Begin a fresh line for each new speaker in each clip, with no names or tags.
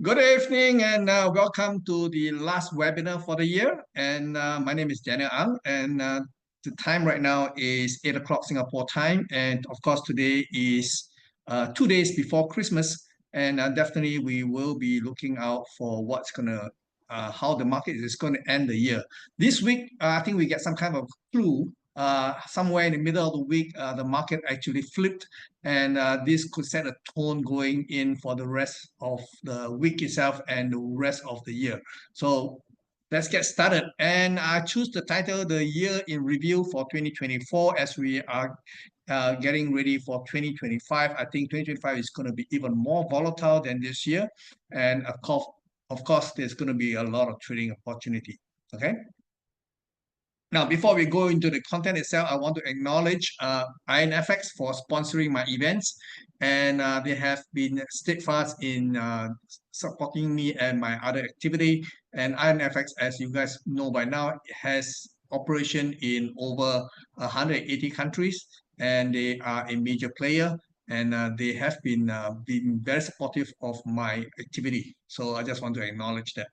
Good evening and welcome to the last webinar for the year. And my name is Daniel Ang, and the time right now is 8 o'clock Singapore time. And of course, today is 2 days before Christmas. And definitely we will be looking out for how the market is going to end the year. This week, I think we get some kind of clue. Somewhere in the middle of the week, the market actually flipped, and this could set a tone going in for the rest of the week itself and the rest of the year. So let's get started. And I choose the title, The Year in Review for 2024, as we are getting ready for 2025. I think 2025 is going to be even more volatile than this year. And of course, there's going to be a lot of trading opportunity. Okay. Now, before we go into the content itself, I want to acknowledge IronFX for sponsoring my events, and they have been steadfast in supporting me and my other activity. And IronFX, as you guys know by now, has operation in over 180 countries, and they are a major player. And they have been very supportive of my activity. So I just want to acknowledge that.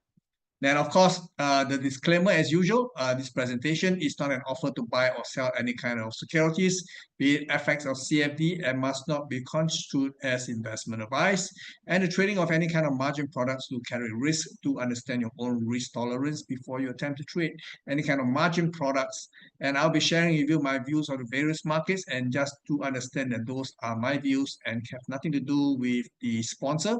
Then, of course, the disclaimer as usual, this presentation is not an offer to buy or sell any kind of securities, be it FX or CFD, and must not be construed as investment advice. And the trading of any kind of margin products will carry risk. To understand your own risk tolerance before you attempt to trade any kind of margin products. And I'll be sharing with you my views on the various markets, and just to understand that those are my views and have nothing to do with the sponsor.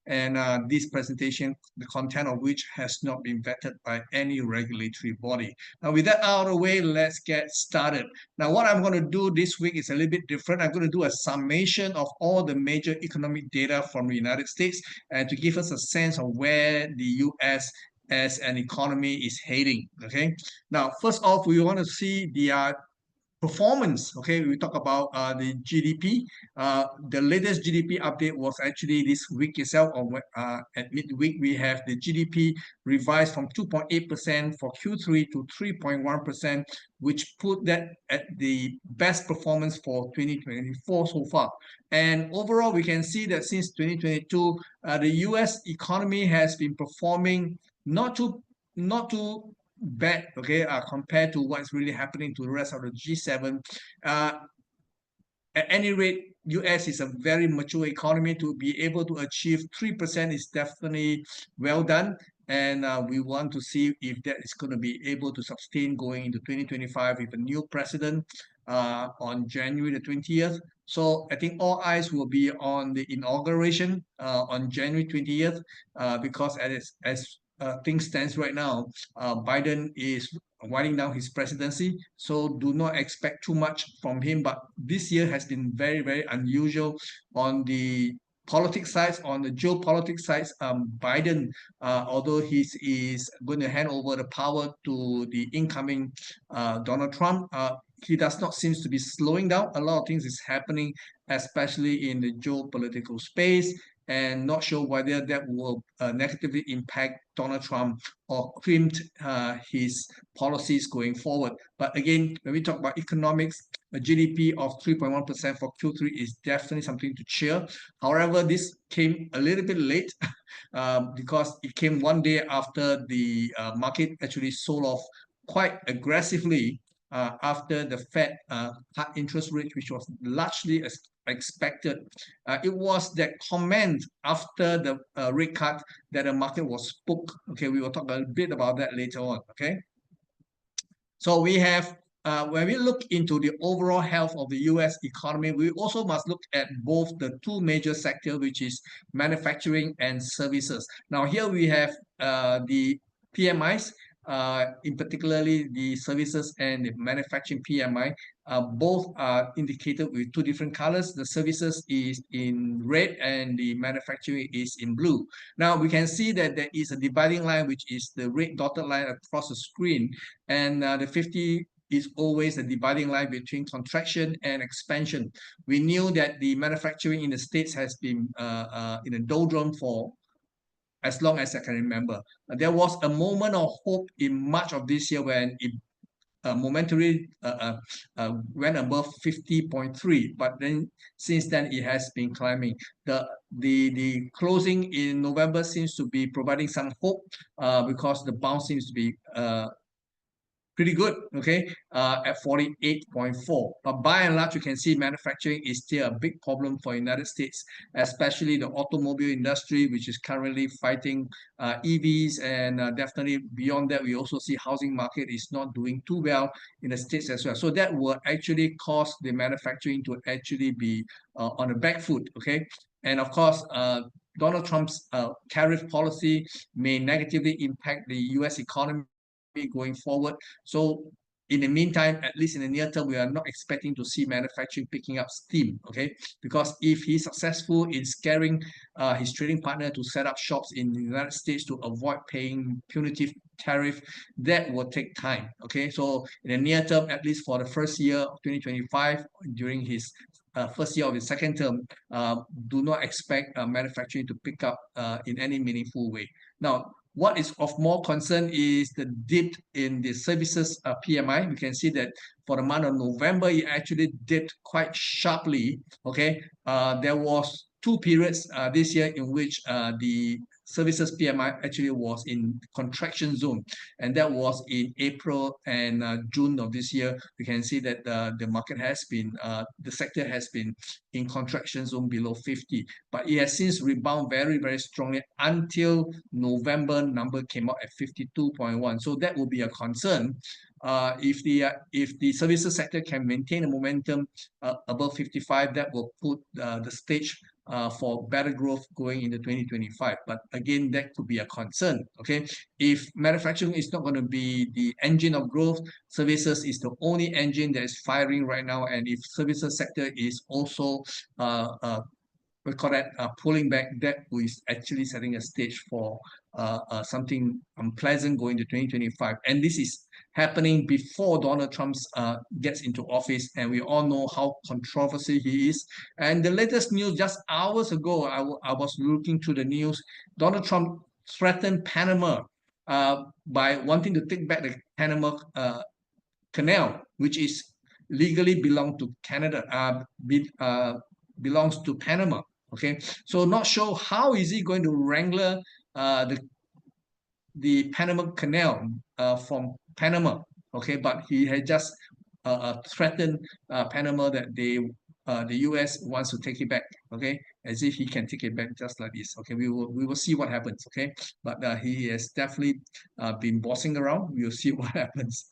And this presentation, the content of which has not been vetted by any regulatory body. Now, with that out of the way, let's get started. Now, what I'm going to do this week is a little bit different. I'm going to do a summation of all the major economic data from the United States, and to give us a sense of where the US as an economy is heading. Okay. Now, first off, we want to see the performance. Okay, we talk about the GDP. The latest GDP update was actually this week itself, or at midweek. We have the GDP revised from 2.8% for Q3 to 3.1%, which put that at the best performance for 2024 so far. And overall, we can see that since 2022, the US economy has been performing not too bad, okay, compared to what's really happening to the rest of the G7. Uh, at any rate, US is a very mature economy. To be able to achieve 3% is definitely well done. And we want to see if that is going to be able to sustain going into 2025 with a new president on January the 20th. So I think all eyes will be on the inauguration on January 20th, because as things stands right now, Biden is winding down his presidency, so do not expect too much from him. But this year has been very, very unusual on the politics sides, on the geopolitics sides. Biden, although he is going to hand over the power to the incoming Donald Trump, he does not seem to be slowing down. A lot of things is happening, especially in the geopolitical space, and not sure whether that will negatively impact Donald Trump or crimp his policies going forward. But again, when we talk about economics, a GDP of 3.1% for Q3 is definitely something to cheer. However, this came a little bit late because it came one day after the market actually sold off quite aggressively after the Fed cut interest rate, which was largely expected. It was that comment after the rate cut that the market was spooked. Okay, we will talk a bit about that later on. Okay, so we have when we look into the overall health of the US economy, we also must look at both the two major sectors, which is manufacturing and services. Now here we have the PMIs, in particularly the services and the manufacturing PMI. Both are indicated with two different colors. The services is in red and the manufacturing is in blue. Now we can see that there is a dividing line, which is the red dotted line across the screen, and the 50 is always a dividing line between contraction and expansion. We knew that the manufacturing in the States has been in a doldrum for as long as I can remember. There was a moment of hope in March of this year when it momentarily went above 50.3, but then since then it has been climbing. The closing in November seems to be providing some hope because the bounce seems to be pretty good, okay, at 48.4. But by and large, you can see manufacturing is still a big problem for United States, especially the automobile industry, which is currently fighting EVs, and definitely beyond that, we also see housing market is not doing too well in the States as well. So that will actually cause the manufacturing to actually be on a back foot, okay? And of course, Donald Trump's tariff policy may negatively impact the US economy going forward. So in the meantime, at least in the near term, we are not expecting to see manufacturing picking up steam, okay? Because if he's successful in scaring his trading partner to set up shops in the United States to avoid paying punitive tariff, that will take time, okay? So in the near term, at least for the first year of 2025, during his first year of his second term, do not expect manufacturing to pick up in any meaningful way. Now, what is of more concern is the dip in the services PMI. You can see that for the month of November, it actually dipped quite sharply. Okay, there was two periods this year in which the services PMI actually was in contraction zone, and that was in April and June of this year. You can see that the market has been, the sector has been in contraction zone below 50, but it has since rebound very, very strongly until November number came out at 52.1. So that will be a concern. If the services sector can maintain a momentum above 55, that will put the stage for better growth going into 2025. But again, that could be a concern. Okay, if manufacturing is not going to be the engine of growth, services is the only engine that is firing right now. And if services sector is also we call that pulling back, that is actually setting a stage for something unpleasant going to 2025. And this is happening before Donald Trump gets into office, and we all know how controversial he is. And the latest news just hours ago, I was looking through the news. Donald Trump threatened Panama by wanting to take back the Panama Canal, which is legally belong to Canada, belongs to Panama. Okay, so not sure how is he going to wrangle the Panama Canal from Panama. Okay, but he had just threatened Panama that the US wants to take it back. Okay, as if he can take it back just like this. Okay, we will see what happens. Okay, but he has definitely been bossing around. We will see what happens.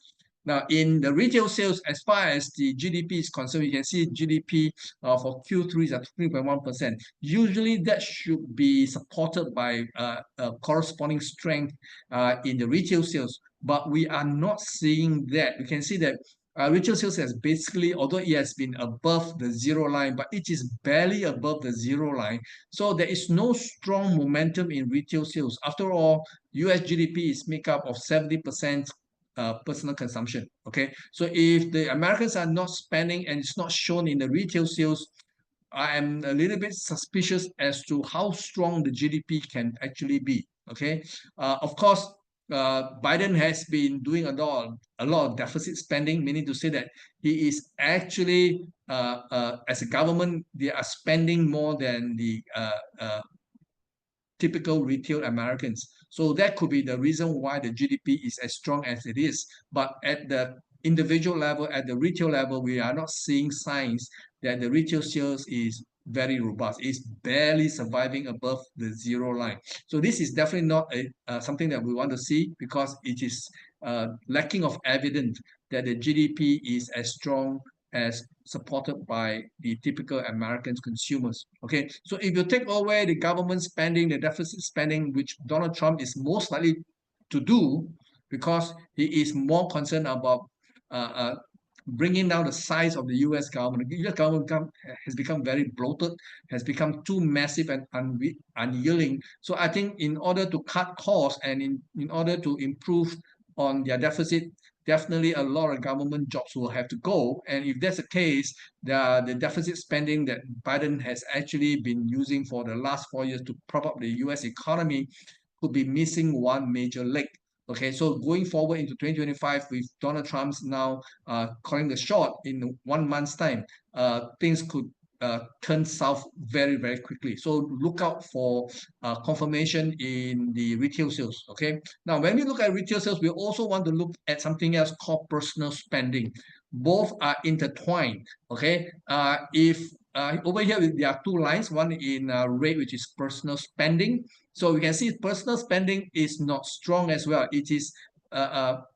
Now, in the retail sales, as far as the GDP is concerned, you can see GDP for Q3 is at 3.1%. Usually, that should be supported by corresponding strength in the retail sales, but we are not seeing that. You can see that retail sales has basically, although it has been above the zero line, but it is barely above the zero line. So there is no strong momentum in retail sales. After all, US GDP is made up of 70% personal consumption. Okay, so if the Americans are not spending and it's not shown in the retail sales, I am a little bit suspicious as to how strong the GDP can actually be. Okay, of course, Biden has been doing a lot of deficit spending, meaning to say that he is actually, as a government, they are spending more than the typical retail Americans. So that could be the reason why the GDP is as strong as it is. But at the individual level, at the retail level, we are not seeing signs that the retail sales is very robust. It's barely surviving above the zero line. So this is definitely not something that we want to see, because it is lacking of evidence that the GDP is as strong as supported by the typical American consumers. Okay, so if you take away the government spending, the deficit spending, which Donald Trump is most likely to do, because he is more concerned about bringing down the size of the US government. The US government has become very bloated, has become too massive and unyielding. So I think in order to cut costs and in order to improve on their deficit, definitely a lot of government jobs will have to go. And if that's the case, the deficit spending that Biden has actually been using for the last 4 years to prop up the US economy could be missing one major leg. Okay, so going forward into 2025 with Donald Trump's now calling the shot in 1 month's time, things could turn south very, very quickly. So look out for confirmation in the retail sales. Okay, now when we look at retail sales, we also want to look at something else called personal spending. Both are intertwined. Okay, if over here there are two lines, one in red, which is personal spending. So we can see personal spending is not strong as well. It is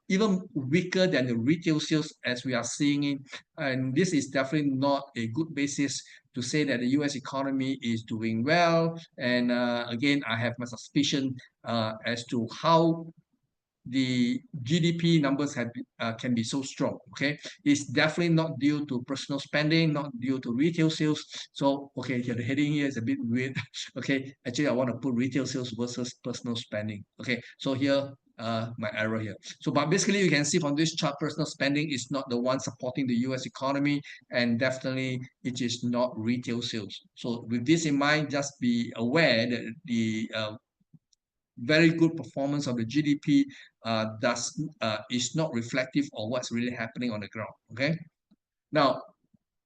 even weaker than the retail sales as we are seeing it. And this is definitely not a good basis to say that the US economy is doing well. And again, I have my suspicion as to how the GDP numbers can be so strong. Okay, it's definitely not due to personal spending, not due to retail sales. So okay, the heading here is a bit weird. Okay, actually I want to put retail sales versus personal spending. Okay, so here my error here. So but basically you can see from this chart, personal spending is not the one supporting the US economy, and definitely it is not retail sales. So with this in mind, just be aware that the very good performance of the GDP is not reflective of what's really happening on the ground. Okay, now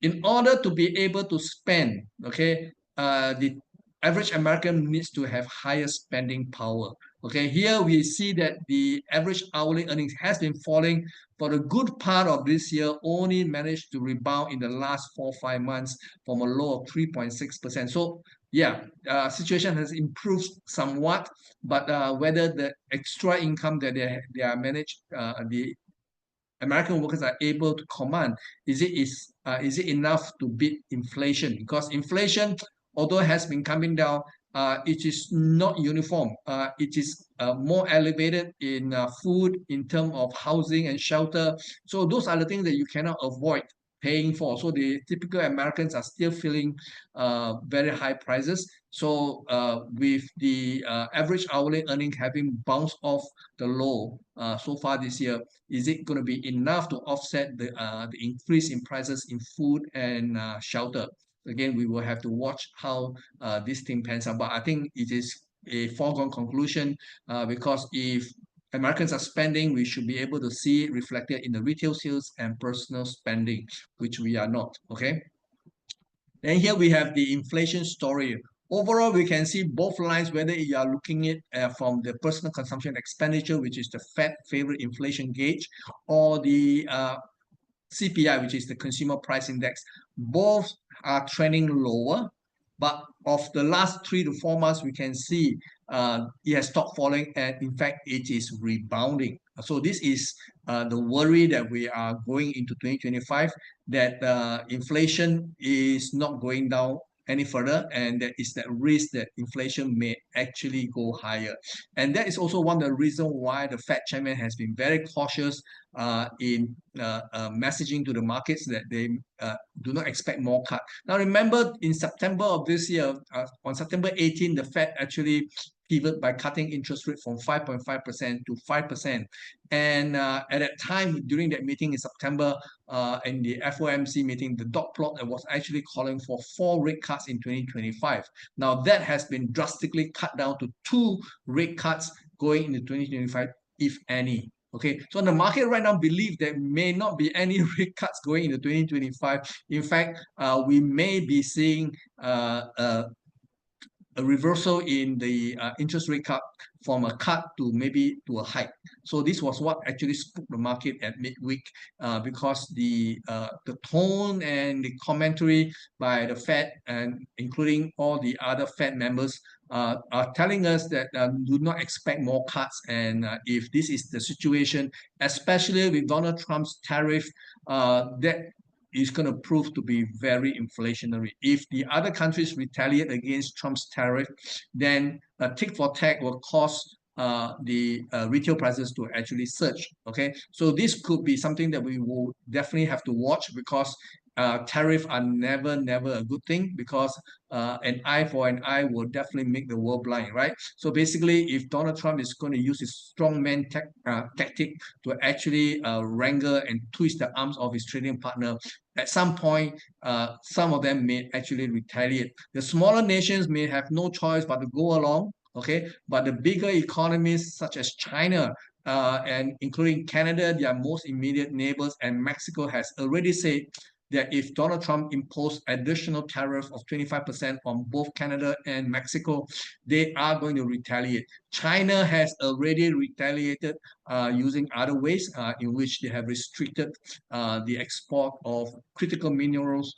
in order to be able to spend, okay, the average American needs to have higher spending power. Okay, here we see that the average hourly earnings has been falling for a good part of this year, only managed to rebound in the last 4 5 months from a low of 3.6%. So yeah, situation has improved somewhat, but whether the extra income that they are managed, the American workers are able to command, is it enough to beat inflation? Because inflation, although has been coming down, it is not uniform. It is more elevated in food, in terms of housing and shelter. So those are the things that you cannot avoid paying for. So the typical Americans are still feeling very high prices. So with the average hourly earning having bounced off the low so far this year, is it going to be enough to offset the increase in prices in food and shelter? Again, we will have to watch how this thing pans out. But I think it is a foregone conclusion because if Americans are spending, we should be able to see it reflected in the retail sales and personal spending, which we are not. Okay. And here we have the inflation story. Overall, we can see both lines, whether you are looking at from the personal consumption expenditure, which is the Fed favorite inflation gauge, or the CPI, which is the consumer price index. Both are trending lower, but of the last 3 to 4 months, we can see it has stopped falling, and in fact, it is rebounding. So this is the worry that we are going into 2025, that inflation is not going down any further, and there is that risk that inflation may actually go higher. And that is also one of the reasons why the Fed chairman has been very cautious in messaging to the markets that they do not expect more cut. Now, remember in September of this year, on September 18, the Fed actually pivot by cutting interest rate from 5.5% to 5%. And at that time, during that meeting in September, in the FOMC meeting, the dot plot was actually calling for 4 rate cuts in 2025. Now, that has been drastically cut down to 2 rate cuts going into 2025, if any. Okay, so the market right now believe there may not be any rate cuts going into 2025. In fact, we may be seeing a reversal in the interest rate cut from a cut to maybe to a hike. So this was what actually spooked the market at midweek because the tone and the commentary by the Fed and including all the other Fed members are telling us that do not expect more cuts. And if this is the situation, especially with Donald Trump's tariff, that is going to prove to be very inflationary. If the other countries retaliate against Trump's tariff, then a tick for tack will cause the retail prices to actually surge. Okay, so this could be something that we will definitely have to watch because tariffs are never a good thing because an eye for an eye will definitely make the world blind, right? So basically, if Donald Trump is going to use his strongman tactic to actually wrangle and twist the arms of his trading partner, at some point, some of them may actually retaliate. The smaller nations may have no choice but to go along, okay? But the bigger economies, such as China, and including Canada, their most immediate neighbors, and Mexico has already said that if Donald Trump imposed additional tariff of 25% on both Canada and Mexico, they are going to retaliate. China has already retaliated using other ways in which they have restricted the export of critical minerals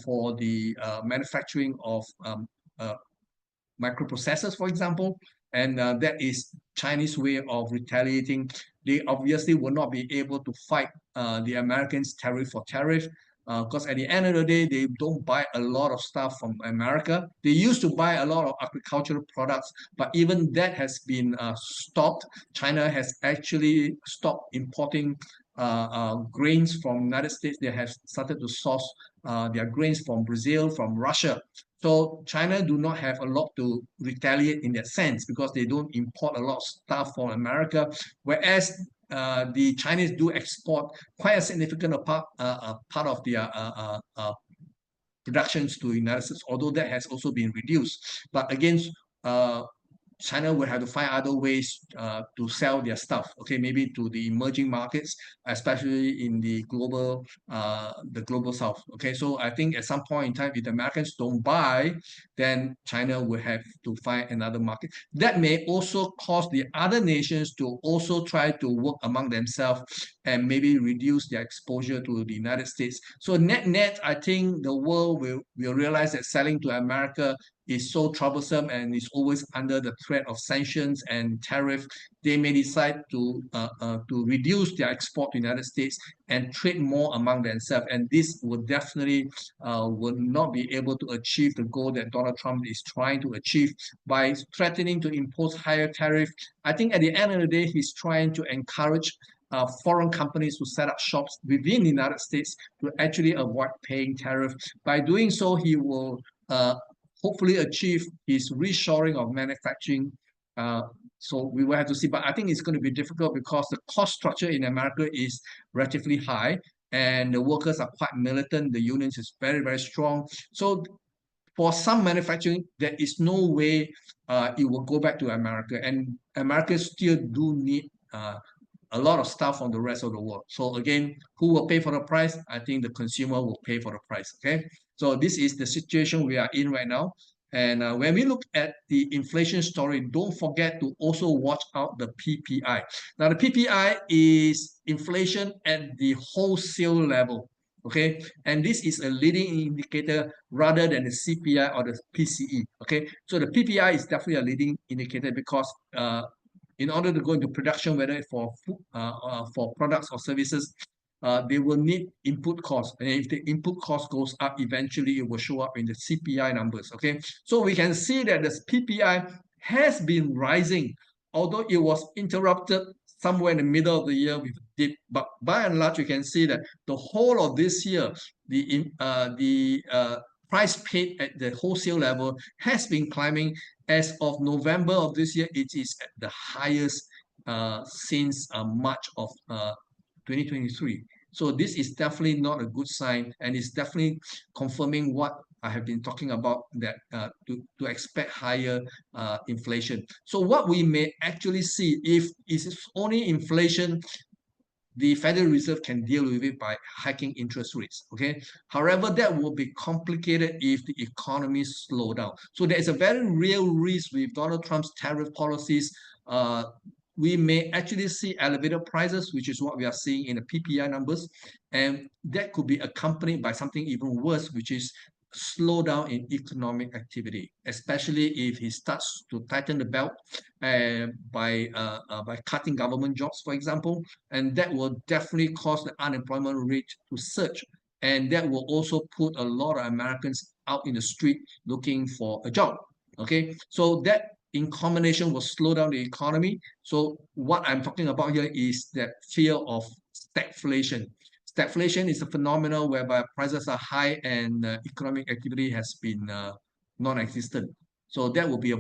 for the manufacturing of uh, microprocessors, for example, and that is Chinese way of retaliating. They obviously will not be able to fight the Americans tariff for tariff, because at the end of the day, they don't buy a lot of stuff from America. They used to buy a lot of agricultural products, but even that has been stopped. China has actually stopped importing grains from United States. They have started to source their grains from Brazil, from Russia. So China do not have a lot to retaliate in that sense because they don't import a lot of stuff from America, whereas the Chinese do export quite a significant part of their productions to the United States, although that has also been reduced. But again, uh, China will have to find other ways to sell their stuff. Okay, maybe to the emerging markets, especially in the global south. Okay, so I think at some point in time, if the Americans don't buy, then China will have to find another market. That may also cause the other nations to also try to work among themselves and maybe reduce their exposure to the United States. So net, I think the world will realize that selling to America is so troublesome and is always under the threat of sanctions and tariff. They may decide to reduce their export to the United States and trade more among themselves. And this will definitely will not be able to achieve the goal that Donald Trump is trying to achieve by threatening to impose higher tariff. I think at the end of the day, he's trying to encourage foreign companies to set up shops within the United States to actually avoid paying tariff. By doing so, he will hopefully achieve his reshoring of manufacturing. So we will have to see, but I think it's going to be difficult because the cost structure in America is relatively high and the workers are quite militant. The unions is very, very strong. So for some manufacturing, there is no way it will go back to America, and America still do need a lot of stuff from the rest of the world. So again, who will pay for the price? I think the consumer will pay for the price. Okay, so this is the situation we are in right now. And when we look at the inflation story, don't forget to also watch out the PPI. Now, the PPI is inflation at the wholesale level. Okay, and this is a leading indicator rather than the CPI or the PCE. Okay, so the PPI is definitely a leading indicator because in order to go into production, whether for products or services, they will need input costs. And if the input cost goes up, eventually it will show up in the CPI numbers. Okay, so we can see that the PPI has been rising, although it was interrupted somewhere in the middle of the year with a dip. But by and large, you can see that the whole of this year, the price paid at the wholesale level has been climbing. As of November of this year, it is at the highest since March of 2023. So this is definitely not a good sign, and it's definitely confirming what I have been talking about, that to expect higher inflation. So what we may actually see, if it is only inflation, the Federal Reserve can deal with it by hiking interest rates. Okay. However, that will be complicated if the economy slow down. So there is a very real risk with Donald Trump's tariff policies. We may actually see elevated prices, which is what we are seeing in the PPI numbers, and that could be accompanied by something even worse, which is slowdown in economic activity, especially if he starts to tighten the belt by cutting government jobs, for example, and that will definitely cause the unemployment rate to surge, and that will also put a lot of Americans out in the street looking for a job. Okay, so that in combination will slow down the economy. So what I'm talking about here is that fear of stagflation. Stagflation is a phenomenon whereby prices are high and economic activity has been non-existent. So that will be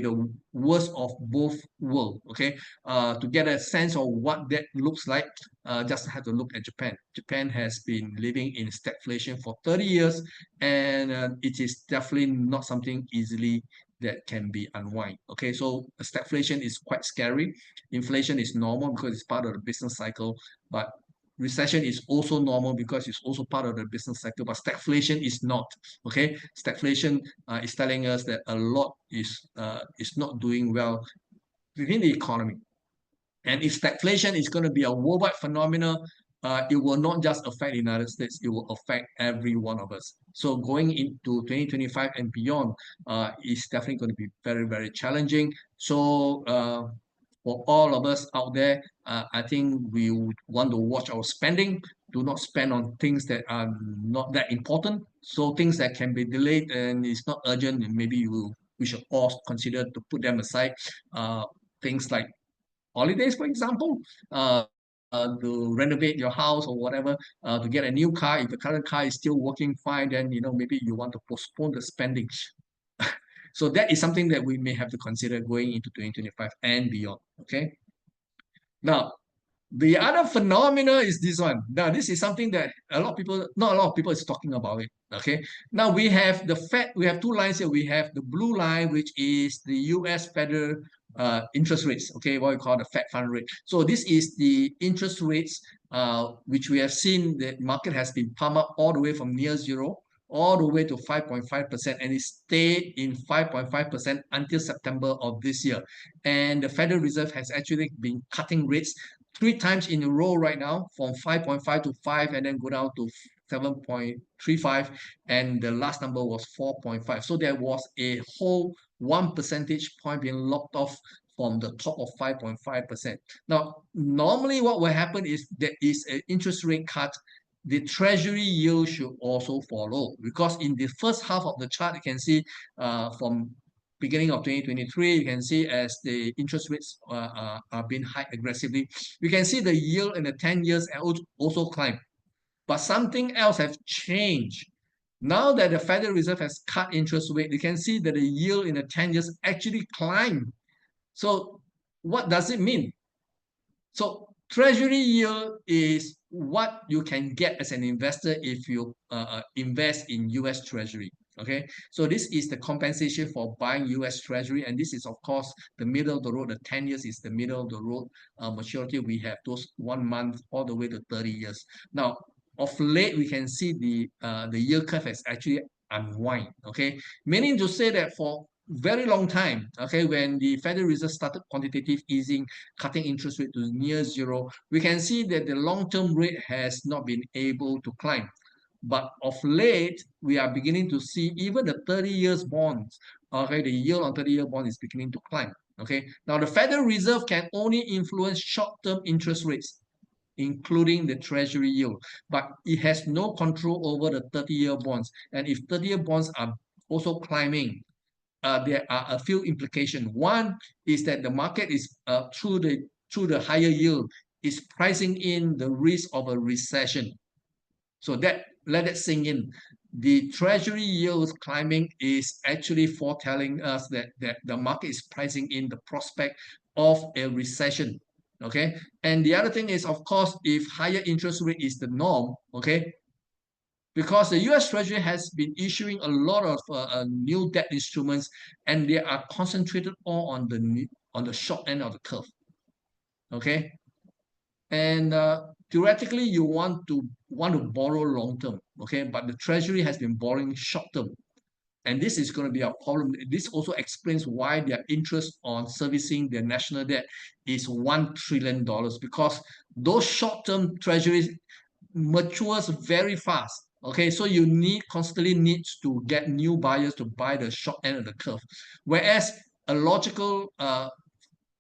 the worst of both worlds. Okay, to get a sense of what that looks like, just have to look at Japan. Japan has been living in stagflation for 30 years, and it is definitely not something easily that can be unwind. Okay, so stagflation is quite scary. Inflation is normal because it's part of the business cycle, but recession is also normal because it's also part of the business cycle, but stagflation is not. Okay, stagflation is telling us that a lot is not doing well within the economy. And if stagflation is going to be a worldwide phenomenon, it will not just affect the United States, it will affect every one of us. So going into 2025 and beyond is definitely going to be very, very challenging. So for all of us out there, I think we would want to watch our spending. Do not spend on things that are not that important. So things that can be delayed and it's not urgent, and maybe we should all consider to put them aside. Things like holidays, for example, to renovate your house or whatever, to get a new car. If the current car is still working fine, then maybe you want to postpone the spending. So that is something that we may have to consider going into 2025 and beyond. Okay. Now, the other phenomena is this one. Now, this is something that not a lot of people is talking about it. Okay. Now we have the Fed. We have two lines here. We have the blue line, which is the U.S. Federal interest rates. Okay, what we call the Fed fund rate. So this is the interest rates, which we have seen the market has been pumped up all the way from near zero all the way to 5.5%, and it stayed in 5.5% until September of this year. And the Federal Reserve has actually been cutting rates three times in a row right now, from 5.5 to 5, and then go down to 7.35, and the last number was 4.5. So there was a whole 1 percentage point being locked off from the top of 5.5%. Now, normally what will happen is there is an interest rate cut, the treasury yield should also follow, because in the first half of the chart, you can see from beginning of 2023, you can see as the interest rates are being hiked aggressively, you can see the yield in the 10 years also climb. But something else has changed. Now that the Federal Reserve has cut interest rate, you can see that the yield in the 10 years actually climbed. So what does it mean? So treasury yield is what you can get as an investor if you invest in US Treasury. Okay, so this is the compensation for buying US Treasury, and this is of course the middle of the road. The 10 years is the middle of the road maturity. We have those 1 month all the way to 30 years. Now, of late, we can see the yield curve has actually unwind. Okay, meaning to say that for very long time, okay, when the Federal Reserve started quantitative easing, cutting interest rate to near zero, we can see that the long-term rate has not been able to climb. But of late, we are beginning to see even the 30 years bonds, okay, the yield on 30-year bond is beginning to climb. Okay, now the Federal Reserve can only influence short-term interest rates, including the treasury yield, but it has no control over the 30-year bonds. And if 30-year bonds are also climbing, there are a few implications. One is that the market is through the higher yield is pricing in the risk of a recession. So that let it sink in. The treasury yields climbing is actually foretelling us that the market is pricing in the prospect of a recession. Okay, and the other thing is, of course, if higher interest rate is the norm, okay, because the US Treasury has been issuing a lot of new debt instruments, and they are concentrated all on the short end of the curve. Okay, and theoretically, you want to borrow long term. Okay, but the Treasury has been borrowing short term. And this is going to be a problem. This also explains why their interest on servicing their national debt is $1 trillion, because those short-term treasuries matures very fast. Okay, so you constantly needs to get new buyers to buy the short end of the curve. Whereas a logical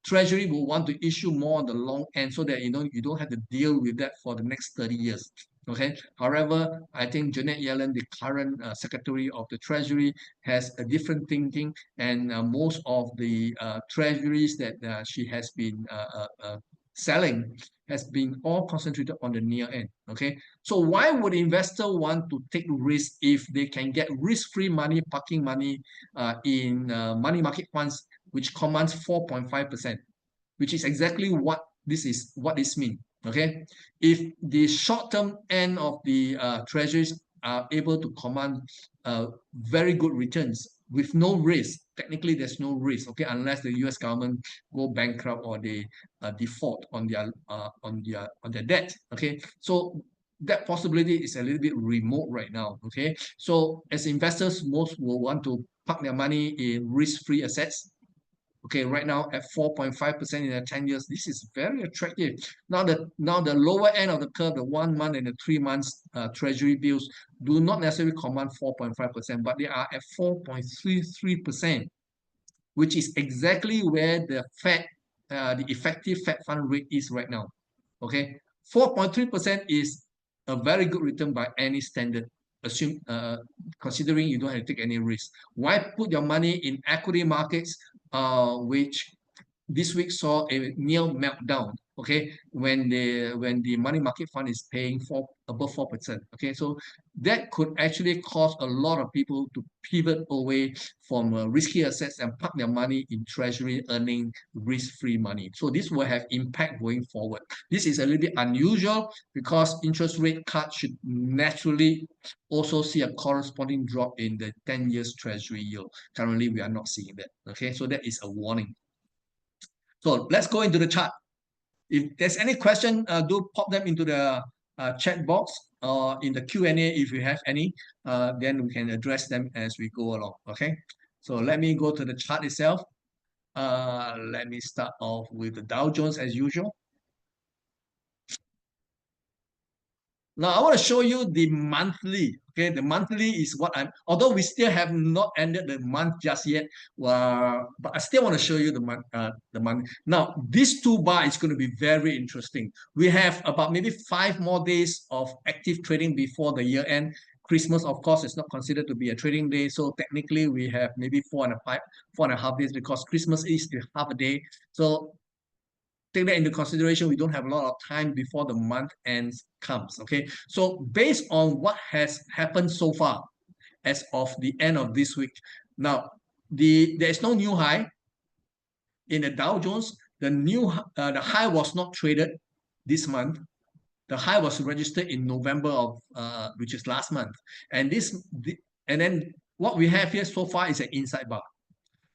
treasury will want to issue more on the long end, so that you don't have to deal with that for the next 30 years. Okay. However, I think Janet Yellen, the current Secretary of the Treasury, has a different thinking, and most of the treasuries that she has been selling has been all concentrated on the near end. Okay, so why would investor want to take risk if they can get risk-free money, parking money in money market funds, which commands 4.5%, which is exactly what this means. Okay, if the short-term end of the treasuries are able to command very good returns, with no risk. Technically, there's no risk, okay, unless the U.S. government go bankrupt or they default on their debt, okay. So that possibility is a little bit remote right now, okay. So as investors, most will want to park their money in risk-free assets. Okay, right now at 4.5% in the 10 years, this is very attractive. Now the lower end of the curve, the 1 month and the 3 months treasury bills do not necessarily command 4.5%, but they are at 4.33%, which is exactly where the the effective Fed fund rate is right now. Okay, 4.3% is a very good return by any standard. Considering you don't have to take any risk. Why put your money in equity markets, which this week saw a near meltdown, okay, when the money market fund is paying above 4%. Okay, so that could actually cause a lot of people to pivot away from risky assets and park their money in treasury earning risk-free money. So this will have impact going forward. This is a little bit unusual because interest rate cut should naturally also see a corresponding drop in the 10 years treasury yield. Currently, we are not seeing that. Okay, so that is a warning. So let's go into the chart. If there's any question, do pop them into the chat box or in the Q&A if you have any. Then we can address them as we go along. Okay. So let me go to the chart itself. Let me start off with the Dow Jones as usual. Now I want to show you the monthly. Okay, the monthly is what although we still have not ended the month just yet, but I still want to show you the month. Now this two bar is going to be very interesting. We have about maybe 5 more days of active trading before the year end. Christmas, of course, is not considered to be a trading day, so technically we have maybe 4.5 days because Christmas is half a day. So take that into consideration. We don't have a lot of time before the month ends comes. Okay, so based on what has happened so far as of the end of this week, now there is no new high in the Dow Jones. The high was not traded this month. The high was registered in November of which is last month, and then what we have here so far is an inside bar.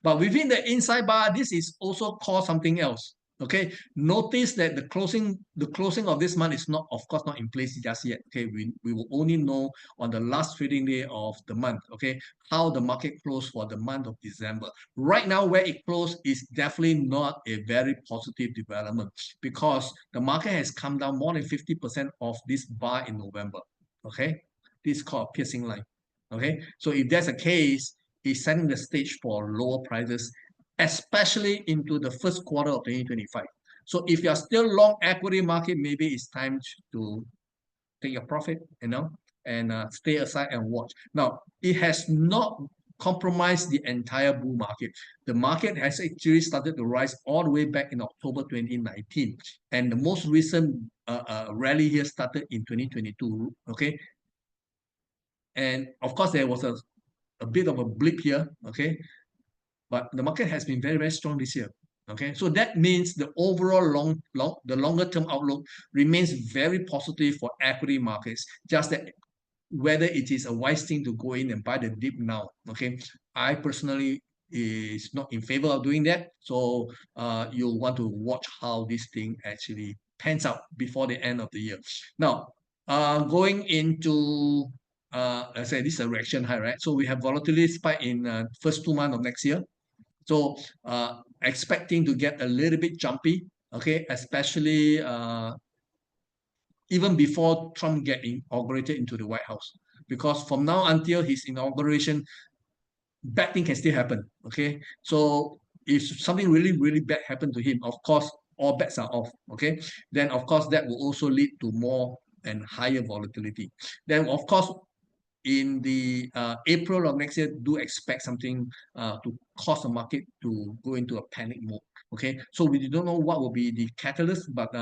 But within the inside bar, this is also called something else. Okay, notice that the closing of this month is not, of course, not in place just yet. Okay, we will only know on the last trading day of the month. Okay, how the market closed for the month of December. Right now, where it closed is definitely not a very positive development because the market has come down more than 50% of this bar in November. Okay, this is called a piercing line. Okay, so if that's the case, is setting the stage for lower prices, especially into the first quarter of 2025. So if you're still long equity market, maybe it's time to take your profit, and stay aside and watch. Now, it has not compromised the entire bull market. The market has actually started to rise all the way back in October 2019. And the most recent rally here started in 2022, okay? And of course, there was a bit of a blip here, okay? But the market has been very, very strong this year. Okay, so that means the overall the longer term outlook remains very positive for equity markets. Just that whether it is a wise thing to go in and buy the dip now. Okay, I personally is not in favor of doing that. So you'll want to watch how this thing actually pans out before the end of the year. Now, going into let's say this is a reaction high, right? So we have volatility spike in first 2 months of next year. So expecting to get a little bit jumpy, okay, especially even before Trump get inaugurated into the White House. Because from now until his inauguration, bad thing can still happen, okay? So if something really, really bad happened to him, of course, all bets are off, okay? Then, of course, that will also lead to more and higher volatility. Then, of course, in the April of next year, do expect something to cause the market to go into a panic mode. Okay, so we don't know what will be the catalyst, but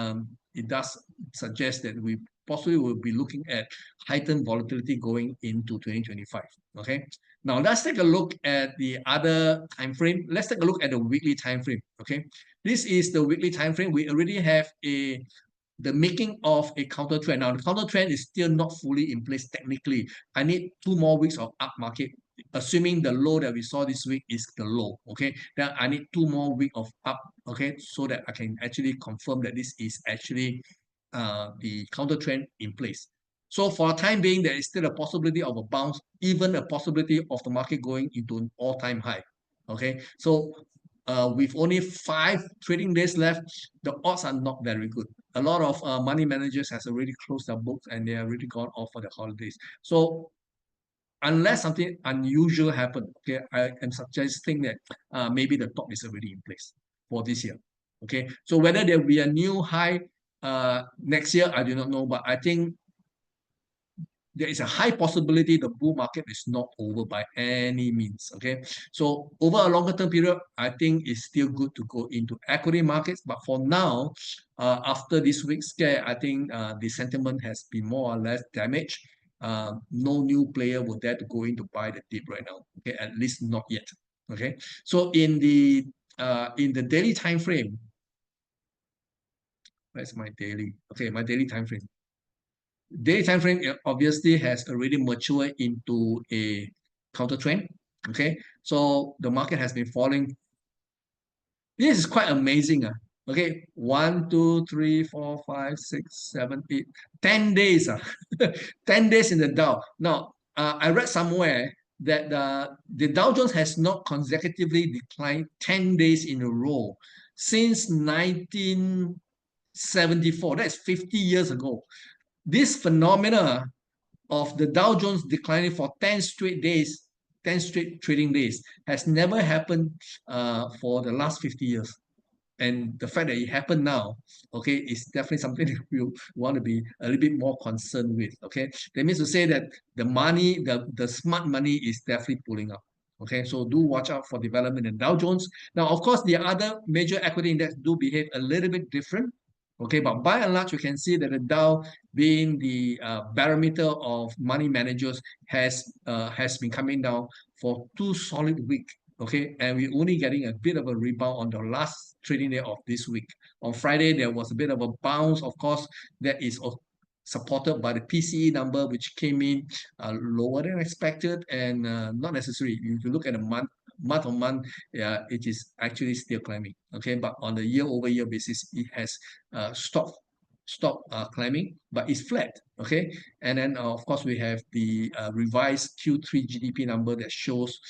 it does suggest that we possibly will be looking at heightened volatility going into 2025. Okay, now let's take a look at the other time frame. Let's take a look at the weekly time frame. Okay, this is the weekly time frame. We already have the making of a counter trend. Now, the counter trend is still not fully in place technically. I need 2 more weeks of up market assuming the low that we saw this week is the low, okay, then I need 2 more weeks of up, okay, so that I can actually confirm that this is actually the counter trend in place. So for a time being, there is still a possibility of a bounce, even a possibility of the market going into an all-time high. Okay, so with only 5 trading days left, the odds are not very good. A lot of money managers has already closed their books and they are already gone off for the holidays. So unless something unusual happen, okay, I am suggesting that maybe the top is already in place for this year. Okay, so whether there will be a new high next year, I do not know, but I think there is a high possibility the bull market is not over by any means. Okay, so over a longer term period, I think it's still good to go into equity markets. But for now, after this week's scare, I think the sentiment has been more or less damaged. No new player will dare to go in to buy the dip right now. Okay, at least not yet. Okay, so in the daily time frame, where's my daily? Okay, my daily time frame. Daily time frame obviously has already matured into a counter trend. Okay, so the market has been falling. This is quite amazing. Okay, 1, 2, 3, 4, 5, 6, 7, 8, 10 days. 10 days in the Dow. Now, I read somewhere that the Dow Jones has not consecutively declined 10 days in a row since 1974. That's 50 years ago. This phenomena of the Dow Jones declining for 10 straight days, 10 straight trading days, has never happened for the last 50 years. And the fact that it happened now, okay, is definitely something that we want to be a little bit more concerned with. Okay, that means to say that the smart money is definitely pulling up. Okay, so do watch out for development in Dow Jones. Now, of course, the other major equity index do behave a little bit different. Okay, but by and large, you can see that the Dow, being the barometer of money managers, has been coming down for 2 solid weeks. Okay, and we're only getting a bit of a rebound on the last trading day of this week. On Friday, there was a bit of a bounce. Of course, that is supported by the PCE number, which came in lower than expected and not necessary. If you look at the month on month, yeah, it is actually still climbing. Okay, but on the year-over-year basis, it has stopped climbing, but it's flat. Okay, and then of course we have the revised Q3 GDP number that shows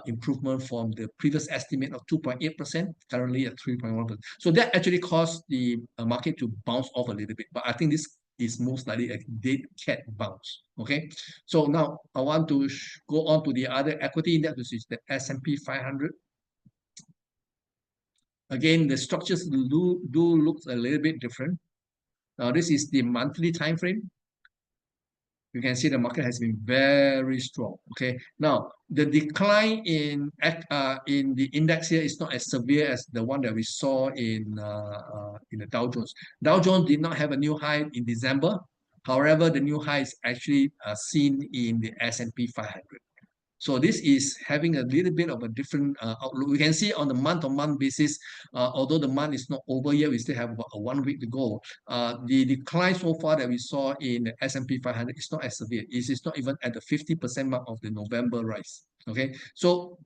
improvement from the previous estimate of 2.8%, currently at 3.1%. So that actually caused the market to bounce off a little bit, but I think this is most likely a dead cat bounce. Okay, so now I want to go on to the other equity index, which is the S&P 500. Again, the structures do look a little bit different. Now, this is the monthly time frame. You can see the market has been very strong. Okay, now the decline in the index here is not as severe as the one that we saw in the Dow Jones. Dow Jones did not have a new high in December. However, the new high is actually seen in the S&P 500. So this is having a little bit of a different outlook. We can see on the month-on-month basis, although the month is not over yet, we still have about 1 week to go. The decline so far that we saw in the S&P 500 is not as severe. It is not even at the 50% mark of the November rise. Okay, so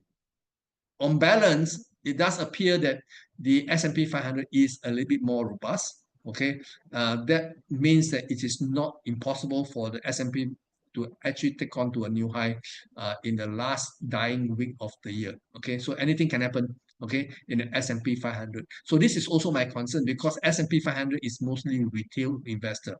on balance, it does appear that the S&P 500 is a little bit more robust. Okay, that means that it is not impossible for the S&P to actually take on to a new high in the last dying week of the year. Okay, so anything can happen. Okay, in the S&P 500. So this is also my concern because S&P 500 is mostly retail investor.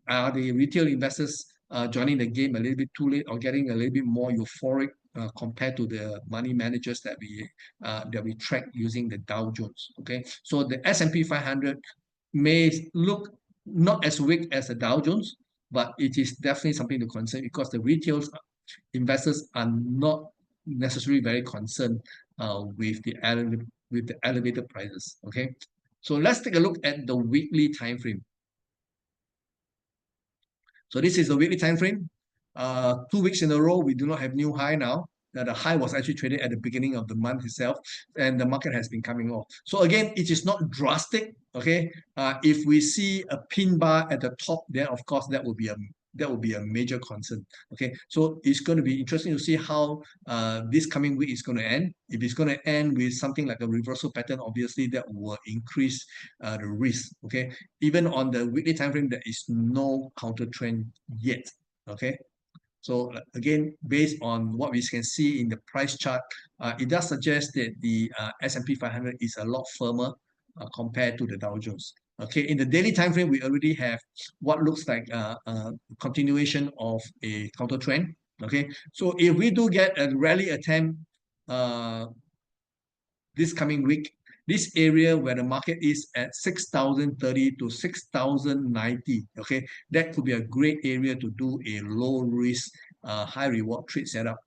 Are the retail investors joining the game a little bit too late or getting a little bit more euphoric compared to the money managers that we track using the Dow Jones? Okay, so the S&P 500 may look not as weak as the Dow Jones, but it is definitely something to concern because the retail investors are not necessarily very concerned with the elevated prices. Okay, so let's take a look at the weekly time frame. So this is the weekly time frame. 2 weeks in a row, we do not have new high now. The high was actually traded at the beginning of the month itself, and the market has been coming off. So again, it is not drastic. Okay, if we see a pin bar at the top, then of course that will be a that will be a major concern. Okay, so it's going to be interesting to see how this coming week is going to end. If it's going to end with something like a reversal pattern, obviously that will increase the risk. Okay, even on the weekly time frame, there is no counter trend yet. Okay, so again, based on what we can see in the price chart, it does suggest that the S&P 500 is a lot firmer compared to the Dow Jones. Okay, in the daily time frame, we already have what looks like a continuation of a counter trend. Okay, so if we do get a rally attempt uh, this coming week, this area where the market is at 6,030 to 6,090, okay, that could be a great area to do a low risk, high reward trade setup.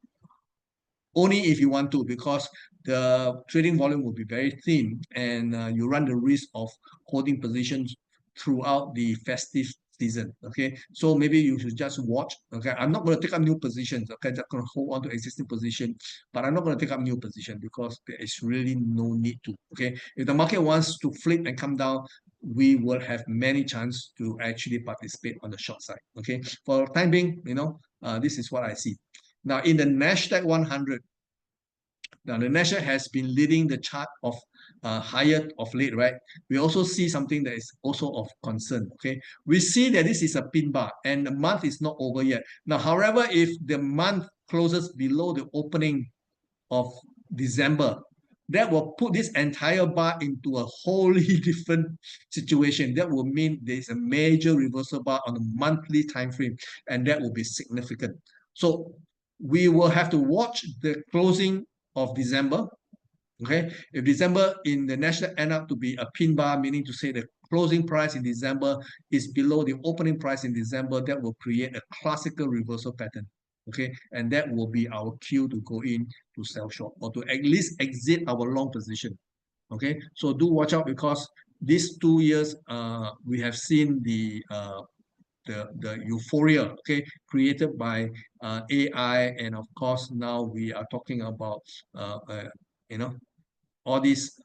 Only if you want to, because the trading volume will be very thin and you run the risk of holding positions throughout the festive season. Okay, so maybe you should just watch. Okay, I'm not going to take up new positions. Okay, just going to hold on to existing position, but I'm not going to take up new position because there is really no need to. Okay, if the market wants to flip and come down, we will have many chance to actually participate on the short side. Okay, for time being, this is what I see. Now, in the Nasdaq 100, now the Nasdaq has been leading the chart of higher of late, right? We also see something that is also of concern, okay? We see that this is a pin bar and the month is not over yet. Now, however, if the month closes below the opening of December, that will put this entire bar into a wholly different situation. That will mean there's a major reversal bar on a monthly time frame, and that will be significant. So we will have to watch the closing of December. Okay, if December in the national end up to be a pin bar, meaning to say the closing price in December is below the opening price in December, that will create a classical reversal pattern. Okay, and that will be our cue to go in to sell short or to at least exit our long position. Okay, so do watch out because these 2 years we have seen the euphoria, okay, created by AI, and of course now we are talking about you know all these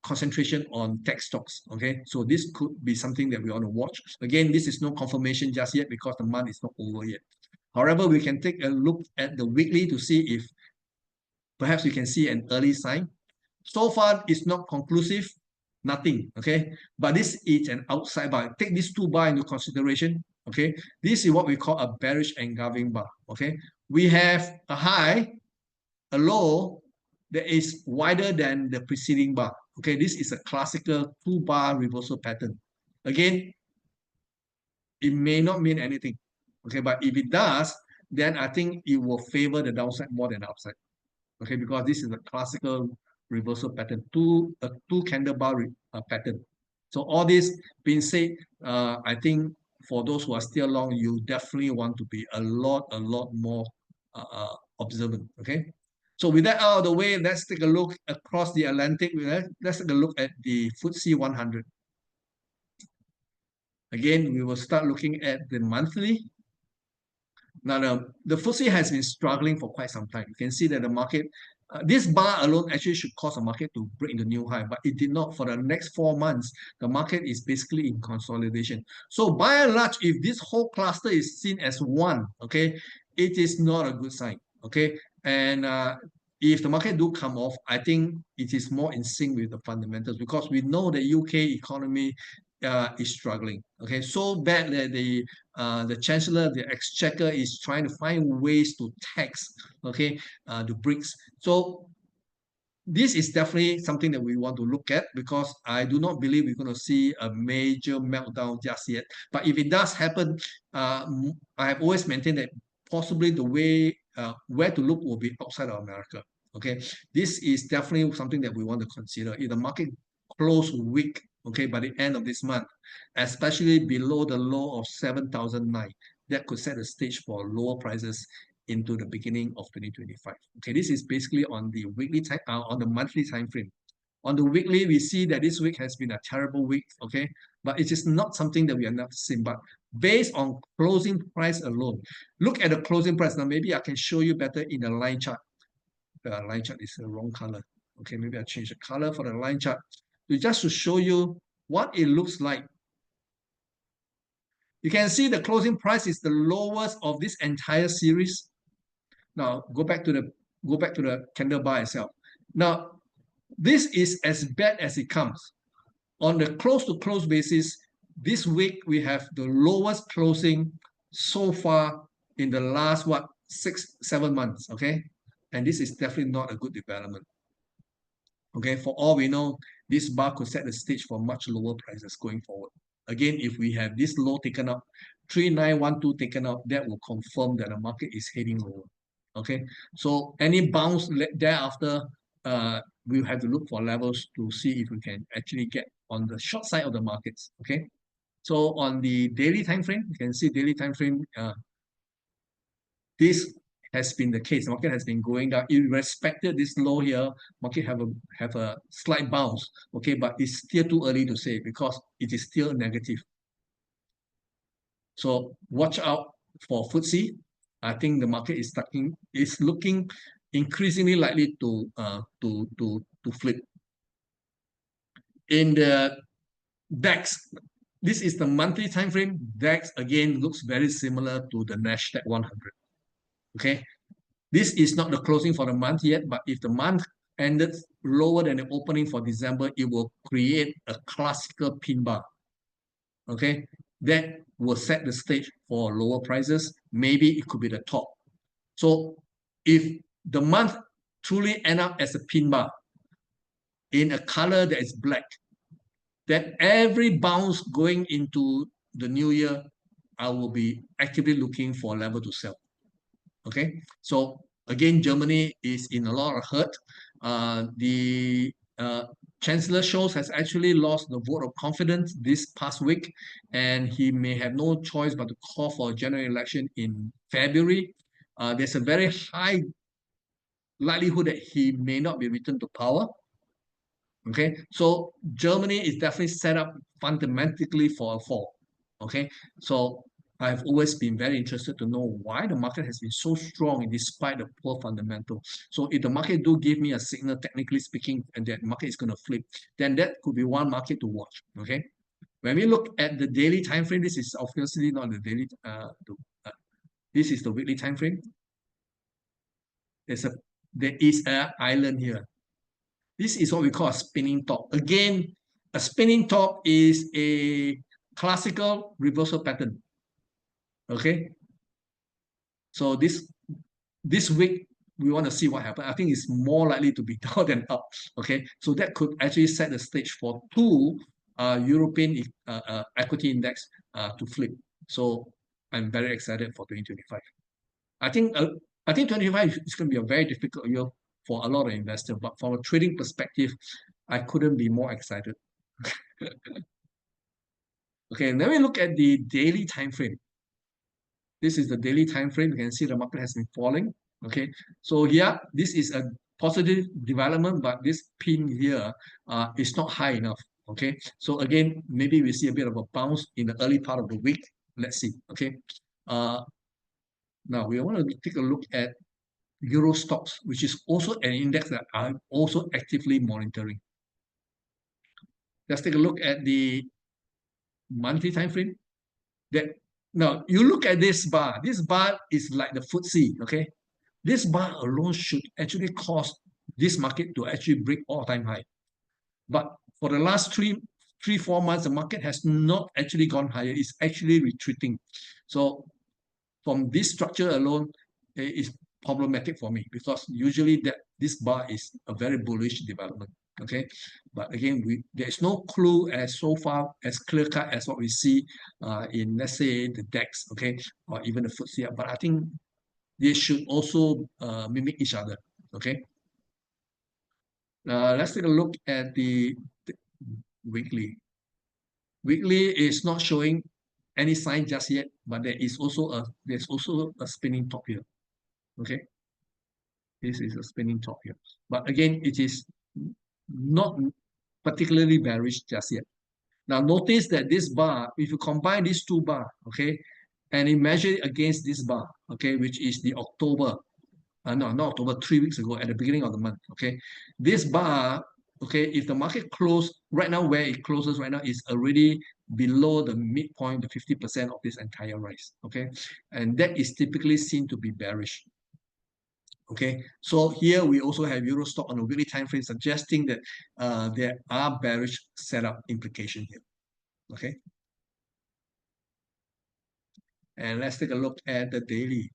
concentration on tech stocks. Okay, so this could be something that we want to watch. Again, this is no confirmation just yet because the month is not over yet. However, we can take a look at the weekly to see if perhaps we can see an early sign. So far, it's not conclusive, nothing. Okay, but this is an outside bar. Take these two bar into consideration. Okay, this is what we call a bearish engulfing bar. Okay, we have a high, a low that is wider than the preceding bar. Okay, this is a classical two-bar reversal pattern. Again, it may not mean anything. Okay, but if it does, then I think it will favor the downside more than the upside. Okay, because this is a classical reversal pattern, two candle bar pattern. So all this being said, I think for those who are still long, you definitely want to be a lot more observant. Okay. So with that out of the way, let's take a look across the Atlantic. Let's take a look at the FTSE 100. Again, we will start looking at the monthly. Now, the FTSE has been struggling for quite some time. You can see that the market, this bar alone actually should cause the market to break the new high, but it did not. For the next 4 months, the market is basically in consolidation. So by and large, if this whole cluster is seen as one, okay, it is not a good sign, okay? And if the market do come off, I think it is more in sync with the fundamentals because we know the UK economy is struggling. Okay, so bad that the chancellor, the exchequer, is trying to find ways to tax, okay, the BRICS. So this is definitely something that we want to look at because I do not believe we're going to see a major meltdown just yet. But if it does happen, I have always maintained that possibly the way where to look will be outside of America. Okay, this is definitely something that we want to consider. If the market close weak, okay, by the end of this month, especially below the low of 7,009, that could set the stage for lower prices into the beginning of 2025. Okay, this is basically on the weekly time, on the monthly time frame. On the weekly, we see that this week has been a terrible week, okay? But it is not something that we are not seeing. But based on closing price alone, look at the closing price. Now, maybe I can show you better in the line chart. The line chart is the wrong color. Okay, maybe I'll change the color for the line chart. Just to show you what it looks like You can see the closing price is the lowest of this entire series. Now go back to the candle bar itself. Now this is as bad as it comes. On the close to close basis, this week we have the lowest closing so far in the last 6-7 months. Okay, and this is definitely not a good development. Okay, for all we know, this bar could set the stage for much lower prices going forward. Again, if we have this low taken up, 3912 taken up, that will confirm that the market is heading lower. Okay, so any bounce thereafter, we'll have to look for levels to see if we can actually get on the short side of the markets. Okay, so on the daily time frame, you can see daily time frame, this has been the case. The market has been going down. It respected this low here. Market have a slight bounce. Okay, but it's still too early to say because it is still negative. So watch out for FTSE. I think the market is looking increasingly likely to flip. In the DAX, this is the monthly time frame. DAX again looks very similar to the Nasdaq 100. Okay, this is not the closing for the month yet, but if the month ended lower than the opening for December, it will create a classical pin bar. Okay, that will set the stage for lower prices. Maybe it could be the top. So if the month truly end up as a pin bar in a color that is black, then every bounce going into the new year, I will be actively looking for a level to sell. Okay, so again, Germany is in a lot of hurt. The Chancellor Scholz has actually lost the vote of confidence this past week, and he may have no choice but to call for a general election in February. There's a very high likelihood that he may not be returned to power. Okay, so Germany is definitely set up fundamentally for a fall. Okay, so I've always been very interested to know why the market has been so strong despite the poor fundamental. So if the market do give me a signal, technically speaking, and that market is going to flip, then that could be one market to watch. Okay, when we look at the daily time frame, this is obviously not the daily. This is the weekly time frame. There is an island here. This is what we call a spinning top. Again, a spinning top is a classical reversal pattern. Okay. So this week we want to see what happens. I think it's more likely to be down than up. Okay. So that could actually set the stage for two European equity index to flip. So I'm very excited for 2025. I think 2025 is going to be a very difficult year for a lot of investors, but from a trading perspective, I couldn't be more excited. Okay, then we look at the daily time frame. This is the daily time frame. You can see the market has been falling. Okay, so yeah, this is a positive development, but this pin here is not high enough. Okay, so again, maybe we see a bit of a bounce in the early part of the week. Let's see. Okay, now we want to take a look at Euro stocks, which is also an index that I'm also actively monitoring. Let's take a look at the monthly time frame. Now you look at this bar. This bar is like the FTSE. Okay, this bar alone should actually cause this market to actually break all-time high. But for the last 4 months, the market has not actually gone higher. It's actually retreating. So from this structure alone, it is problematic for me because usually this bar is a very bullish development. Okay, but again, there's no clue as so far as clear cut as what we see in, let's say, the DAX, okay, or even the FTSE. But I think they should also mimic each other. Okay, let's take a look at the weekly. Weekly is not showing any sign just yet, but there's also a spinning top here. Okay, this is a spinning top here, but again, it is not particularly bearish just yet. Now notice that this bar, if you combine these two bar, okay, and you measure it against this bar, okay, which is the October, no, not October, 3 weeks ago at the beginning of the month, okay, this bar, okay, if the market closed right now, where it closes right now is already below the midpoint, the 50% of this entire rise. Okay, and that is typically seen to be bearish. Okay, so here we also have Euro stock on a weekly time frame suggesting that there are bearish setup implication here. Okay, and let's take a look at the daily.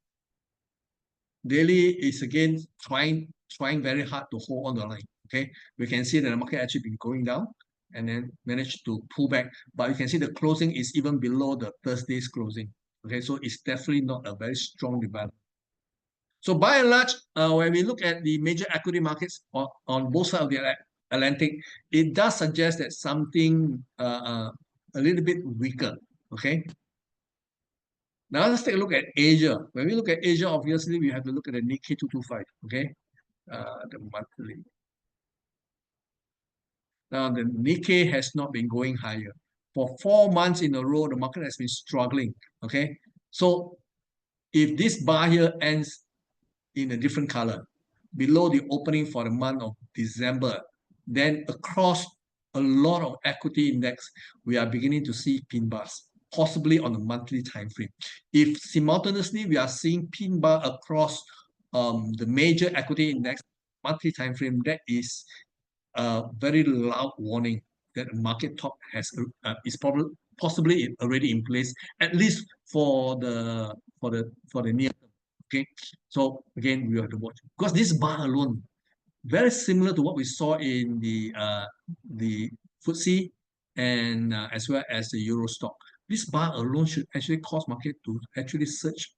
Daily is again trying very hard to hold on the line. Okay, we can see that the market actually been going down and then managed to pull back, but you can see the closing is even below the Thursday's closing. Okay, so it's definitely not a very strong development. So by and large, when we look at the major equity markets on both sides of the Atlantic, it does suggest that something a little bit weaker. Okay. Now let's take a look at Asia. When we look at Asia, obviously we have to look at the Nikkei 225. Okay, the monthly. Now the Nikkei has not been going higher for 4 months in a row. The market has been struggling. Okay, so if this bar here ends in a different color below the opening for the month of December, then across a lot of equity index, we are beginning to see pin bars, possibly on a monthly time frame. If simultaneously we are seeing pin bar across the major equity index monthly time frame, that is a very loud warning that the market top is probably possibly already in place, at least for the near term. Okay, so again we have to watch because this bar alone very similar to what we saw in the FTSE and as well as the Euro stock. This bar alone should actually cause market to actually surge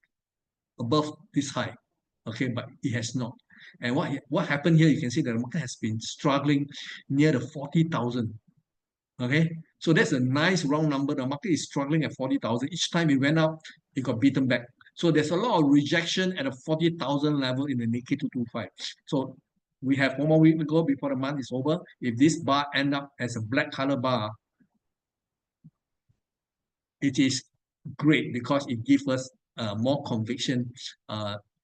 above this high. Okay, but it has not. And what happened here, you can see that the market has been struggling near the 40,000. Okay, so that's a nice round number. The market is struggling at 40,000. Each time it went up, it got beaten back. So there's a lot of rejection at a 40,000 level in the Nikkei 225. So we have 1 more week to go before the month is over. If this bar end up as a black color bar, it is great because it gives us more conviction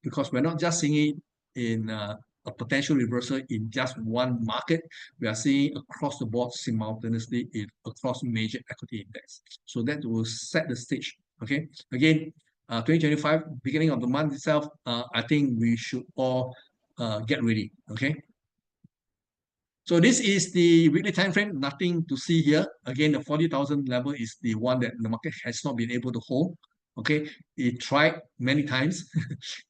because we're not just seeing it in a potential reversal in just one market. We are seeing across the board simultaneously across major equity index. So that will set the stage. Okay, again, 2025 beginning of the month itself, I think we should all get ready. Okay. So this is the weekly time frame, nothing to see here. Again, the 40,000 level is the one that the market has not been able to hold. Okay, it tried many times,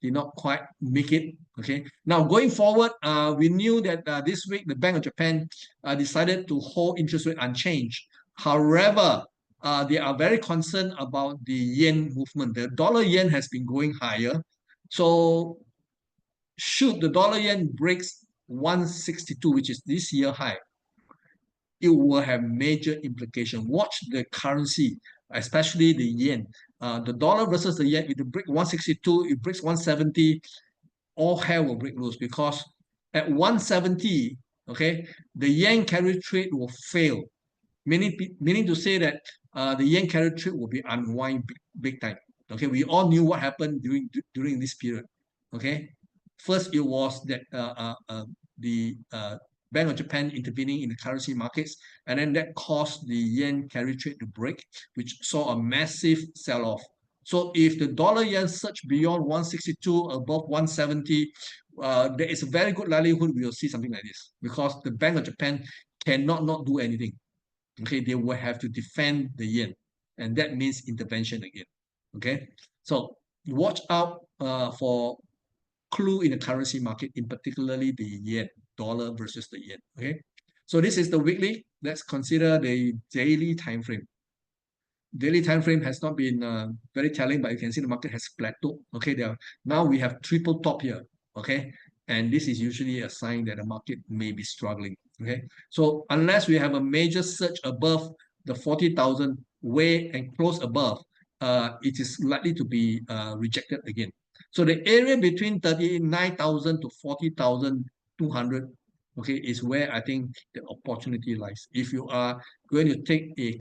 did not quite make it. Okay, now going forward, we knew that this week the Bank of Japan decided to hold interest rate unchanged. However, they are very concerned about the yen movement. The dollar yen has been going higher. So should the dollar yen breaks 162, which is this year high, it will have major implication. Watch the currency, especially the yen. The dollar versus the yen, if it breaks 162, it breaks 170, all hell will break loose because at 170, okay, the yen carry trade will fail. Meaning to say that the yen carry trade will be unwind big time. Okay, we all knew what happened during this period. Okay, first it was that the Bank of Japan intervening in the currency markets, and then that caused the yen carry trade to break, which saw a massive sell-off. So if the dollar yen surge beyond 162, above 170, there is a very good likelihood we will see something like this because the Bank of Japan cannot not do anything. Okay, they will have to defend the yen, and that means intervention again. Okay, so watch out for clue in the currency market, in particularly the yen, dollar versus the yen. Okay, so this is the weekly. Let's consider the daily time frame. Daily time frame has not been very telling, but you can see the market has plateaued. Okay, now we have triple top here. Okay, and this is usually a sign that the market may be struggling. Okay, so unless we have a major surge above the 40,000 way and close above, it is likely to be rejected again. So the area between 39,000 to 40,200, okay, is where I think the opportunity lies. If you are going to take a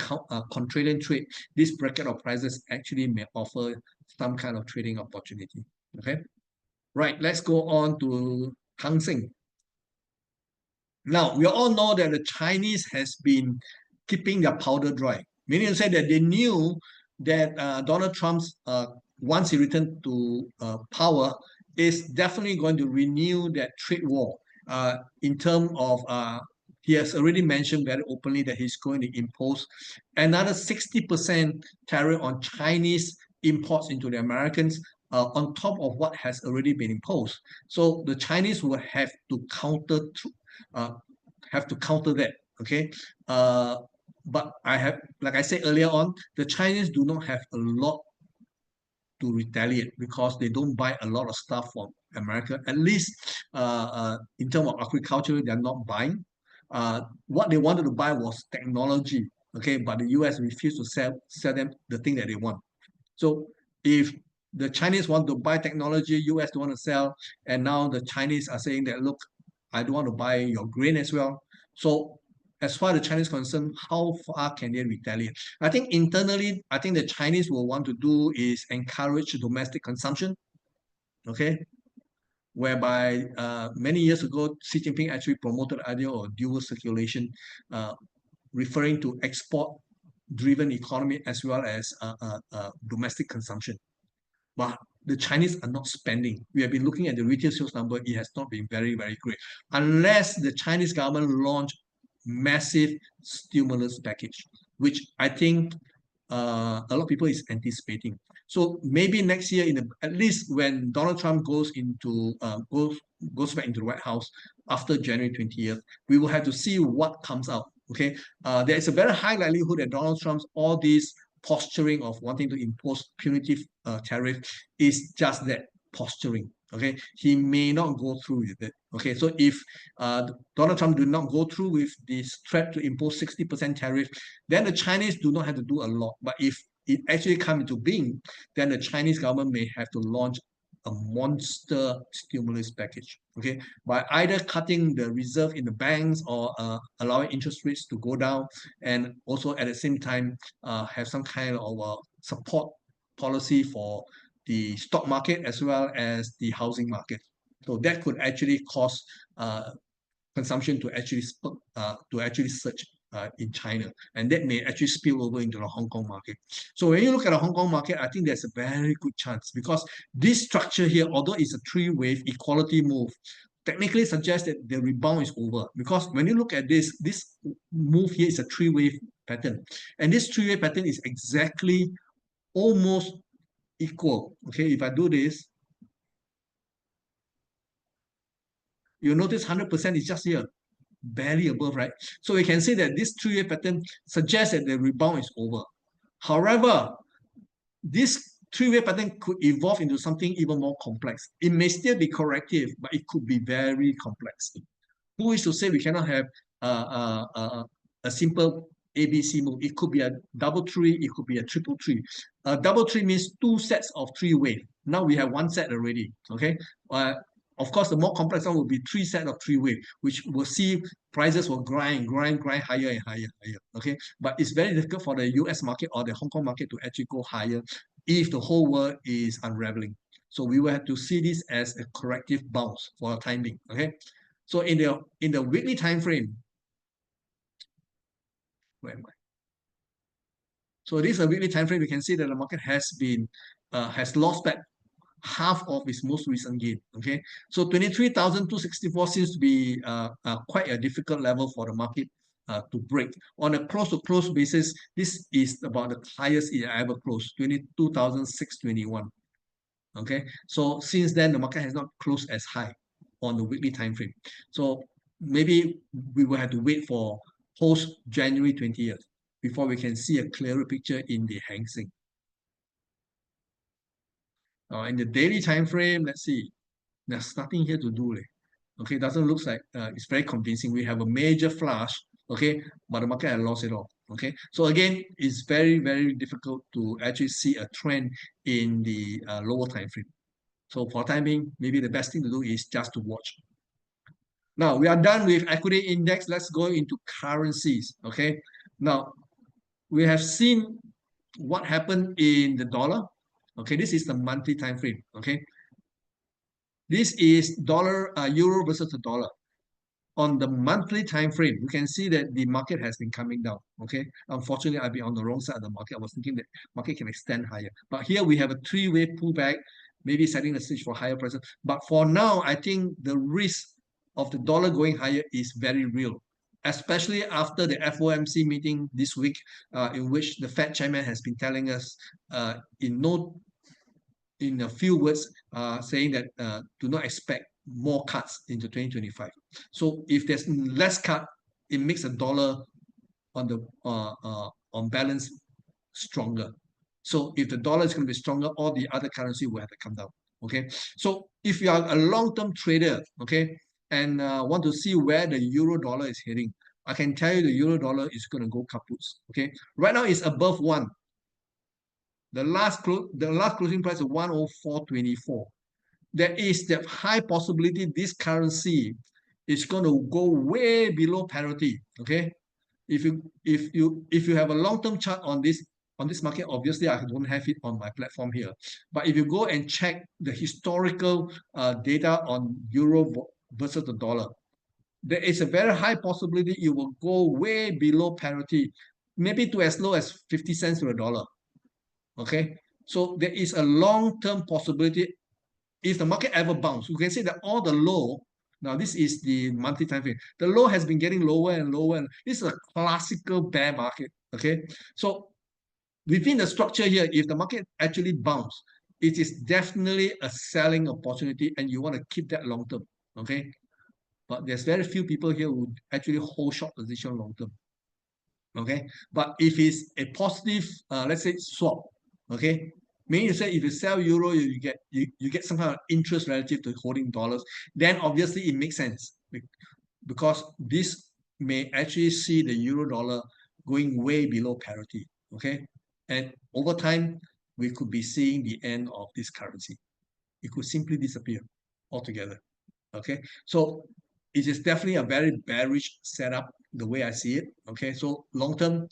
contrarian trade, this bracket of prices actually may offer some kind of trading opportunity. Okay, right. Let's go on to Hang Seng. Now we all know that the Chinese has been keeping their powder dry, Meaning to say that they knew that Donald Trump's once he returned to power is definitely going to renew that trade war in terms of he has already mentioned very openly that he's going to impose another 60% tariff on Chinese imports into the Americans on top of what has already been imposed. So the Chinese will uh, have to counter that. Okay, but I have, like I said earlier on, the Chinese do not have a lot to retaliate because they don't buy a lot of stuff from America. At least in terms of agriculture, they're not buying. What they wanted to buy was technology. Okay, but the US refused to sell them the thing that they want. So if the Chinese want to buy technology, US don't want to sell, and now the Chinese are saying that, look, I don't want to buy your grain as well. So as far as the Chinese concerned, how far can they retaliate? I think internally, I think the Chinese will want to do is encourage domestic consumption, okay? Whereby many years ago, Xi Jinping actually promoted the idea of dual circulation, uh, referring to export-driven economy as well as domestic consumption. But the Chinese are not spending. We have been looking at the retail sales number. It has not been very, very great. Unless the Chinese government launch massive stimulus package, which I think a lot of people is anticipating. So maybe next year, at least when Donald Trump goes back into the White House after January 20th, we will have to see what comes out. Okay, there is a very high likelihood that Donald Trump's all these posturing of wanting to impose punitive tariff is just that, posturing. Okay, he may not go through with it. Okay, so if Donald Trump do not go through with this threat to impose 60% tariff, then the Chinese do not have to do a lot. But if it actually comes into being, then the Chinese government may have to launch a monster stimulus package, okay, by either cutting the reserve in the banks or allowing interest rates to go down, and also at the same time have some kind of support policy for the stock market as well as the housing market. So that could actually cause consumption to actually surge in China, and that may actually spill over into the Hong Kong market. So when you look at the Hong Kong market, I think there's a very good chance because this structure here, although it's a three-wave equality move, technically suggests that the rebound is over. Because when you look at this move here is a three-wave pattern, and this three-wave pattern is exactly almost equal. Okay, if I do this, you'll notice 100% is just here, barely above, right? So we can say that this three-year pattern suggests that the rebound is over. However, this three-way pattern could evolve into something even more complex. It may still be corrective, but it could be very complex. Who is to say we cannot have a simple ABC move? It could be a double three, it could be a triple three. A double three means two sets of three wave. Now we have one set already. Okay. Of course, the more complex one will be three set of three wave, which will see prices will grind higher and higher. Okay. But it's very difficult for the US market or the Hong Kong market to actually go higher if the whole world is unraveling. So we will have to see this as a corrective bounce for the time being. Okay. So in the weekly time frame, where am I? So this is a weekly time frame. We can see that the market has lost back half of its most recent gain. Okay, so 23,264 seems to be quite a difficult level for the market to break. On a close-to-close basis, this is about the highest it ever closed, 22,621. Okay, so since then the market has not closed as high on the weekly time frame. So maybe we will have to wait for post January 20th before we can see a clearer picture in the Hang Seng. In the daily time frame, let's see. There's nothing here to do. Okay, doesn't look like it's very convincing. We have a major flush, okay, but the market has lost it all. Okay, so again, it's very, very difficult to actually see a trend in the lower time frame. So for time being, maybe the best thing to do is just to watch. Now we are done with equity index. Let's go into currencies. Okay. Now we have seen what happened in the dollar. Okay, this is the monthly time frame. Okay, this is euro versus the dollar. on the monthly time frame, you can see that the market has been coming down. Okay, unfortunately, I've been on the wrong side of the market. I was thinking that market can extend higher, but here we have a three-way pullback, maybe setting the stage for higher prices. But for now, I think the risk of the dollar going higher is very real, especially after the FOMC meeting this week, in which the Fed chairman has been telling us in no in a few words, saying that do not expect more cuts into 2025. So if there's less cut, it makes the dollar on balance stronger. So if the dollar is going to be stronger, all the other currency will have to come down. Okay. So if you are a long-term trader, okay, and want to see where the euro dollar is heading, I can tell you the euro dollar is going to go kaput. Okay. Right now it's above one. The last closing price is 104.24. There is the high possibility this currency is going to go way below parity. Okay, if you have a long-term chart on this market, obviously I don't have it on my platform here. But if you go and check the historical data on euro versus the dollar, there is a very high possibility it will go way below parity, maybe to as low as 50 cents to a dollar. Okay, so there is a long-term possibility if the market ever bounce. You can see that all the low, now this is the monthly time frame, the low has been getting lower and lower, and this is a classical bear market. Okay, so within the structure here, if the market actually bounce, it is definitely a selling opportunity, and you want to keep that long term. Okay, but there's very few people here who actually hold short position long term. Okay, but if it's a positive, let's say swap, okay, meaning to say if you sell euro, you get some kind of interest relative to holding dollars, then obviously it makes sense because this may actually see the euro dollar going way below parity. Okay, and over time we could be seeing the end of this currency. It could simply disappear altogether. Okay, so it is definitely a very bearish setup the way I see it. Okay, so long term,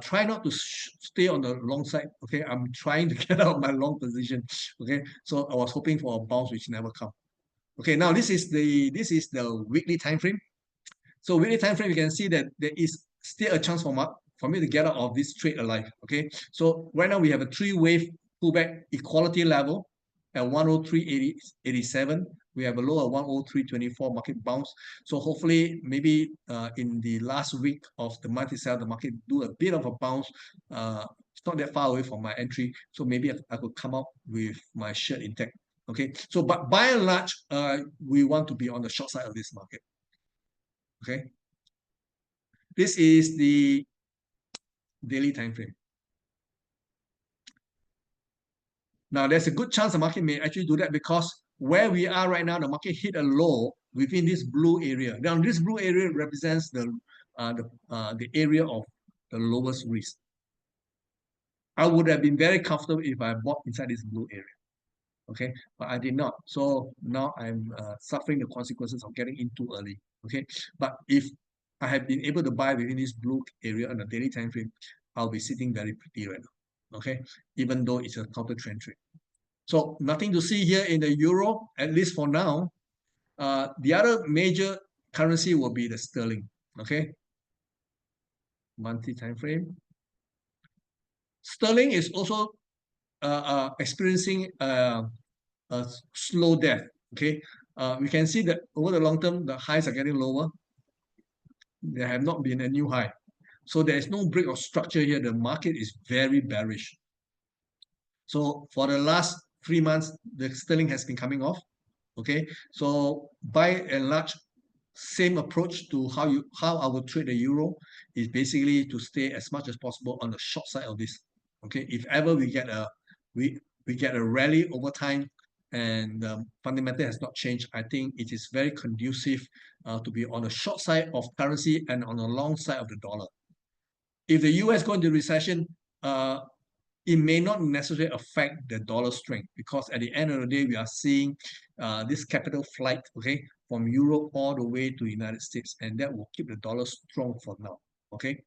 try not to stay on the long side. Okay, I'm trying to get out of my long position. Okay, so I was hoping for a bounce which never come. Okay, now this is the weekly time frame. So weekly time frame, you can see that there is still a chance for me to get out of this trade alive. Okay, so right now we have a three-wave pullback equality level at 103.87. We have a low at 103.24 market bounce. So hopefully, maybe in the last week of the month itself, the market do a bit of a bounce. It's not that far away from my entry, so maybe I could come out with my shirt intact. Okay, so but by and large, we want to be on the short side of this market. Okay, this is the daily time frame. Now, there's a good chance the market may actually do that because where we are right now, the market hit a low within this blue area. Now, this blue area represents the area of the lowest risk. I would have been very comfortable if I bought inside this blue area. Okay, but I did not. So now I'm suffering the consequences of getting in too early. Okay, but if I have been able to buy within this blue area on a daily time frame, I'll be sitting very pretty right now. Okay, even though it's a counter trend trade. So nothing to see here in the euro, at least for now. The other major currency will be the sterling. Okay, monthly time frame. Sterling is also experiencing a slow death. Okay, we can see that over the long term, the highs are getting lower. There have not been a new high. So there is no break of structure here. The market is very bearish. So for the last 3 months, the sterling has been coming off. Okay, so by and large, same approach to how I would trade the euro is basically to stay as much as possible on the short side of this. Okay, if ever we get a rally over time and fundamental has not changed, I think it is very conducive to be on the short side of currency and on the long side of the dollar. If the US go into recession, it may not necessarily affect the dollar strength because at the end of the day, we are seeing this capital flight, okay, from Europe all the way to the United States, and that will keep the dollar strong for now, okay?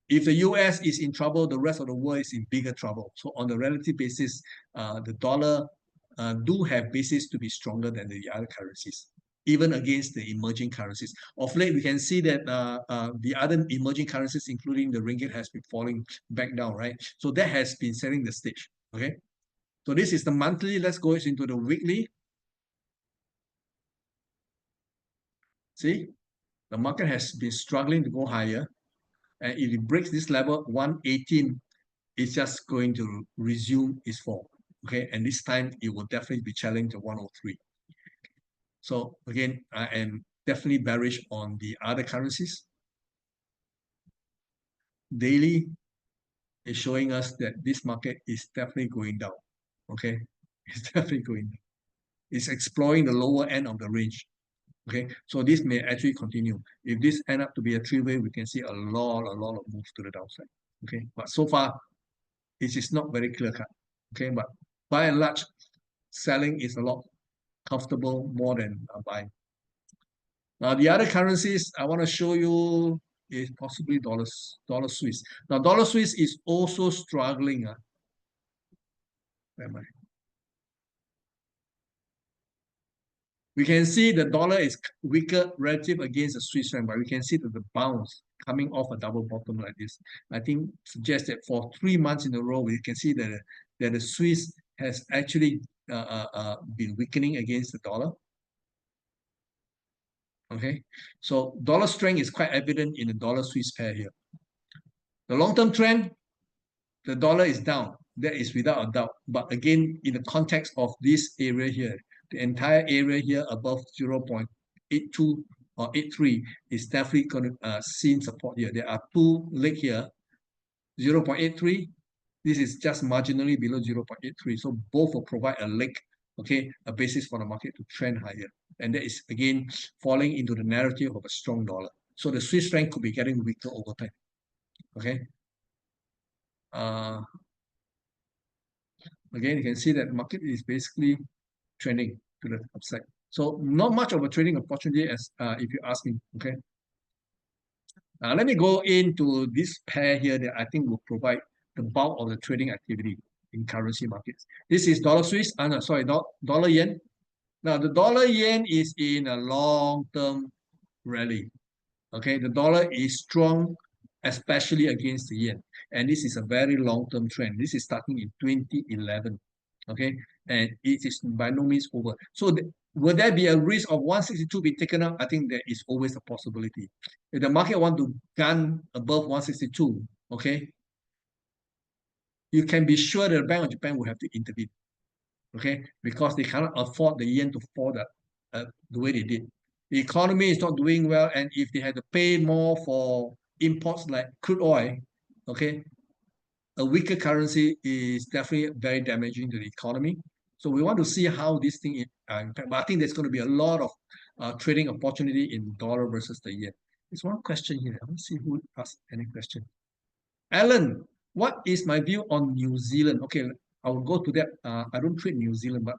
If the US is in trouble, the rest of the world is in bigger trouble. So on the relative basis, the dollar do have basis to be stronger than the other currencies. even against the emerging currencies. Of late, we can see that the other emerging currencies, including the ringgit, has been falling back down, right? So that has been setting the stage, okay? So this is the monthly. Let's go into the weekly. See, the market has been struggling to go higher. And if it breaks this level, 118, it's just going to resume its fall, okay? And this time, it will definitely be challenged to 103. So again, I am definitely bearish on the other currencies. Daily is showing us that this market is definitely going down. Okay, it's definitely going down. It's exploring the lower end of the range. Okay, so this may actually continue. If this end up to be a three-way, we can see a lot of moves to the downside. Okay, but so far it is not very clear cut. Okay, but by and large, selling is a lot comfortable more than buying. Now, the other currencies I want to show you is possibly dollar Swiss. Now, dollar Swiss is also struggling. Where am I? We can see the dollar is weaker relative against the Swiss franc, but we can see that the bounce coming off a double bottom like this, I think suggests that for 3 months in a row, we can see that the Swiss has actually been weakening against the dollar. Okay, so dollar strength is quite evident in the dollar Swiss pair here. The long-term trend, the dollar is down. That is without a doubt. But again, in the context of this area here, the entire area here above 0.82 or 83 is definitely going to see support here. There are two leg here, 0.83. This is just marginally below 0.83. So both will provide a leg, okay, a basis for the market to trend higher. And that is again falling into the narrative of a strong dollar. So the Swiss franc could be getting weaker over time. Okay. Again, you can see that market is basically trending to the upside. So not much of a trading opportunity as if you ask me. Okay. Let me go into this pair here that I think will provide the bulk of the trading activity in currency markets. This is dollar Swiss, no, sorry, dollar yen. Now the dollar yen is in a long-term rally. Okay, the dollar is strong, especially against the yen. And this is a very long-term trend. This is starting in 2011. Okay, and it is by no means over. So will there be a risk of 162 being taken up? I think there is always a possibility. If the market want to gun above 162, okay, you can be sure that the Bank of Japan will have to intervene. Okay, because they cannot afford the yen to fall the way they did. The economy is not doing well, and if they had to pay more for imports like crude oil, okay, a weaker currency is definitely very damaging to the economy. So we want to see how this thing impact. But I think there's going to be a lot of trading opportunity in dollar versus the yen. There's one question here. I want to see who asked any question. Alan, what is my view on New Zealand? Okay, I will go to that. I don't trade New Zealand, but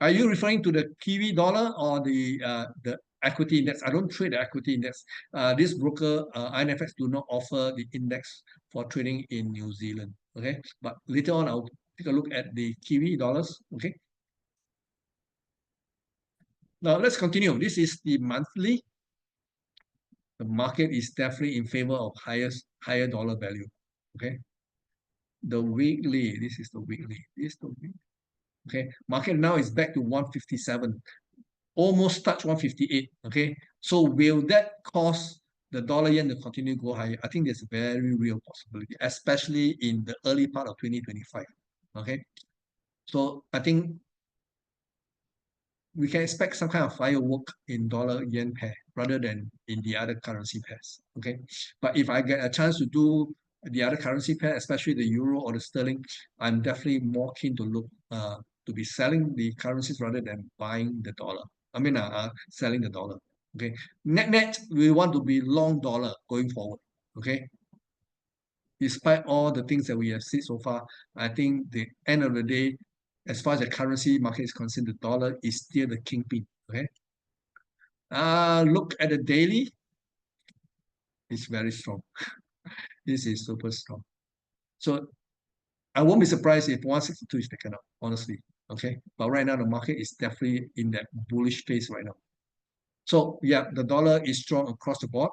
are you referring to the Kiwi dollar or the equity index? I don't trade the equity index. This broker, IronFX, do not offer the index for trading in New Zealand. Okay, but later on I'll take a look at the Kiwi dollars. Okay. Now let's continue. This is the monthly. The market is definitely in favor of higher dollar value. Okay. The weekly, this is the weekly. This is the weekly. Okay, market now is back to 157, almost touch 158. Okay, so will that cause the dollar yen to continue to go higher? I think there's a very real possibility, especially in the early part of 2025. Okay, so I think we can expect some kind of firework in dollar yen pair rather than in the other currency pairs. Okay, but if I get a chance to do the other currency pair, especially the euro or the sterling, I'm definitely more keen to look to be selling the currencies rather than buying the dollar. I mean, selling the dollar. Okay, net, we want to be long dollar going forward. Okay, despite all the things that we have seen so far, I think the end of the day, as far as the currency market is concerned, the dollar is still the kingpin. Okay. Look at the daily. It's very strong. This is super strong. So I won't be surprised if 162 is taken up, honestly. Okay. But right now the market is definitely in that bullish phase right now. So yeah, the dollar is strong across the board,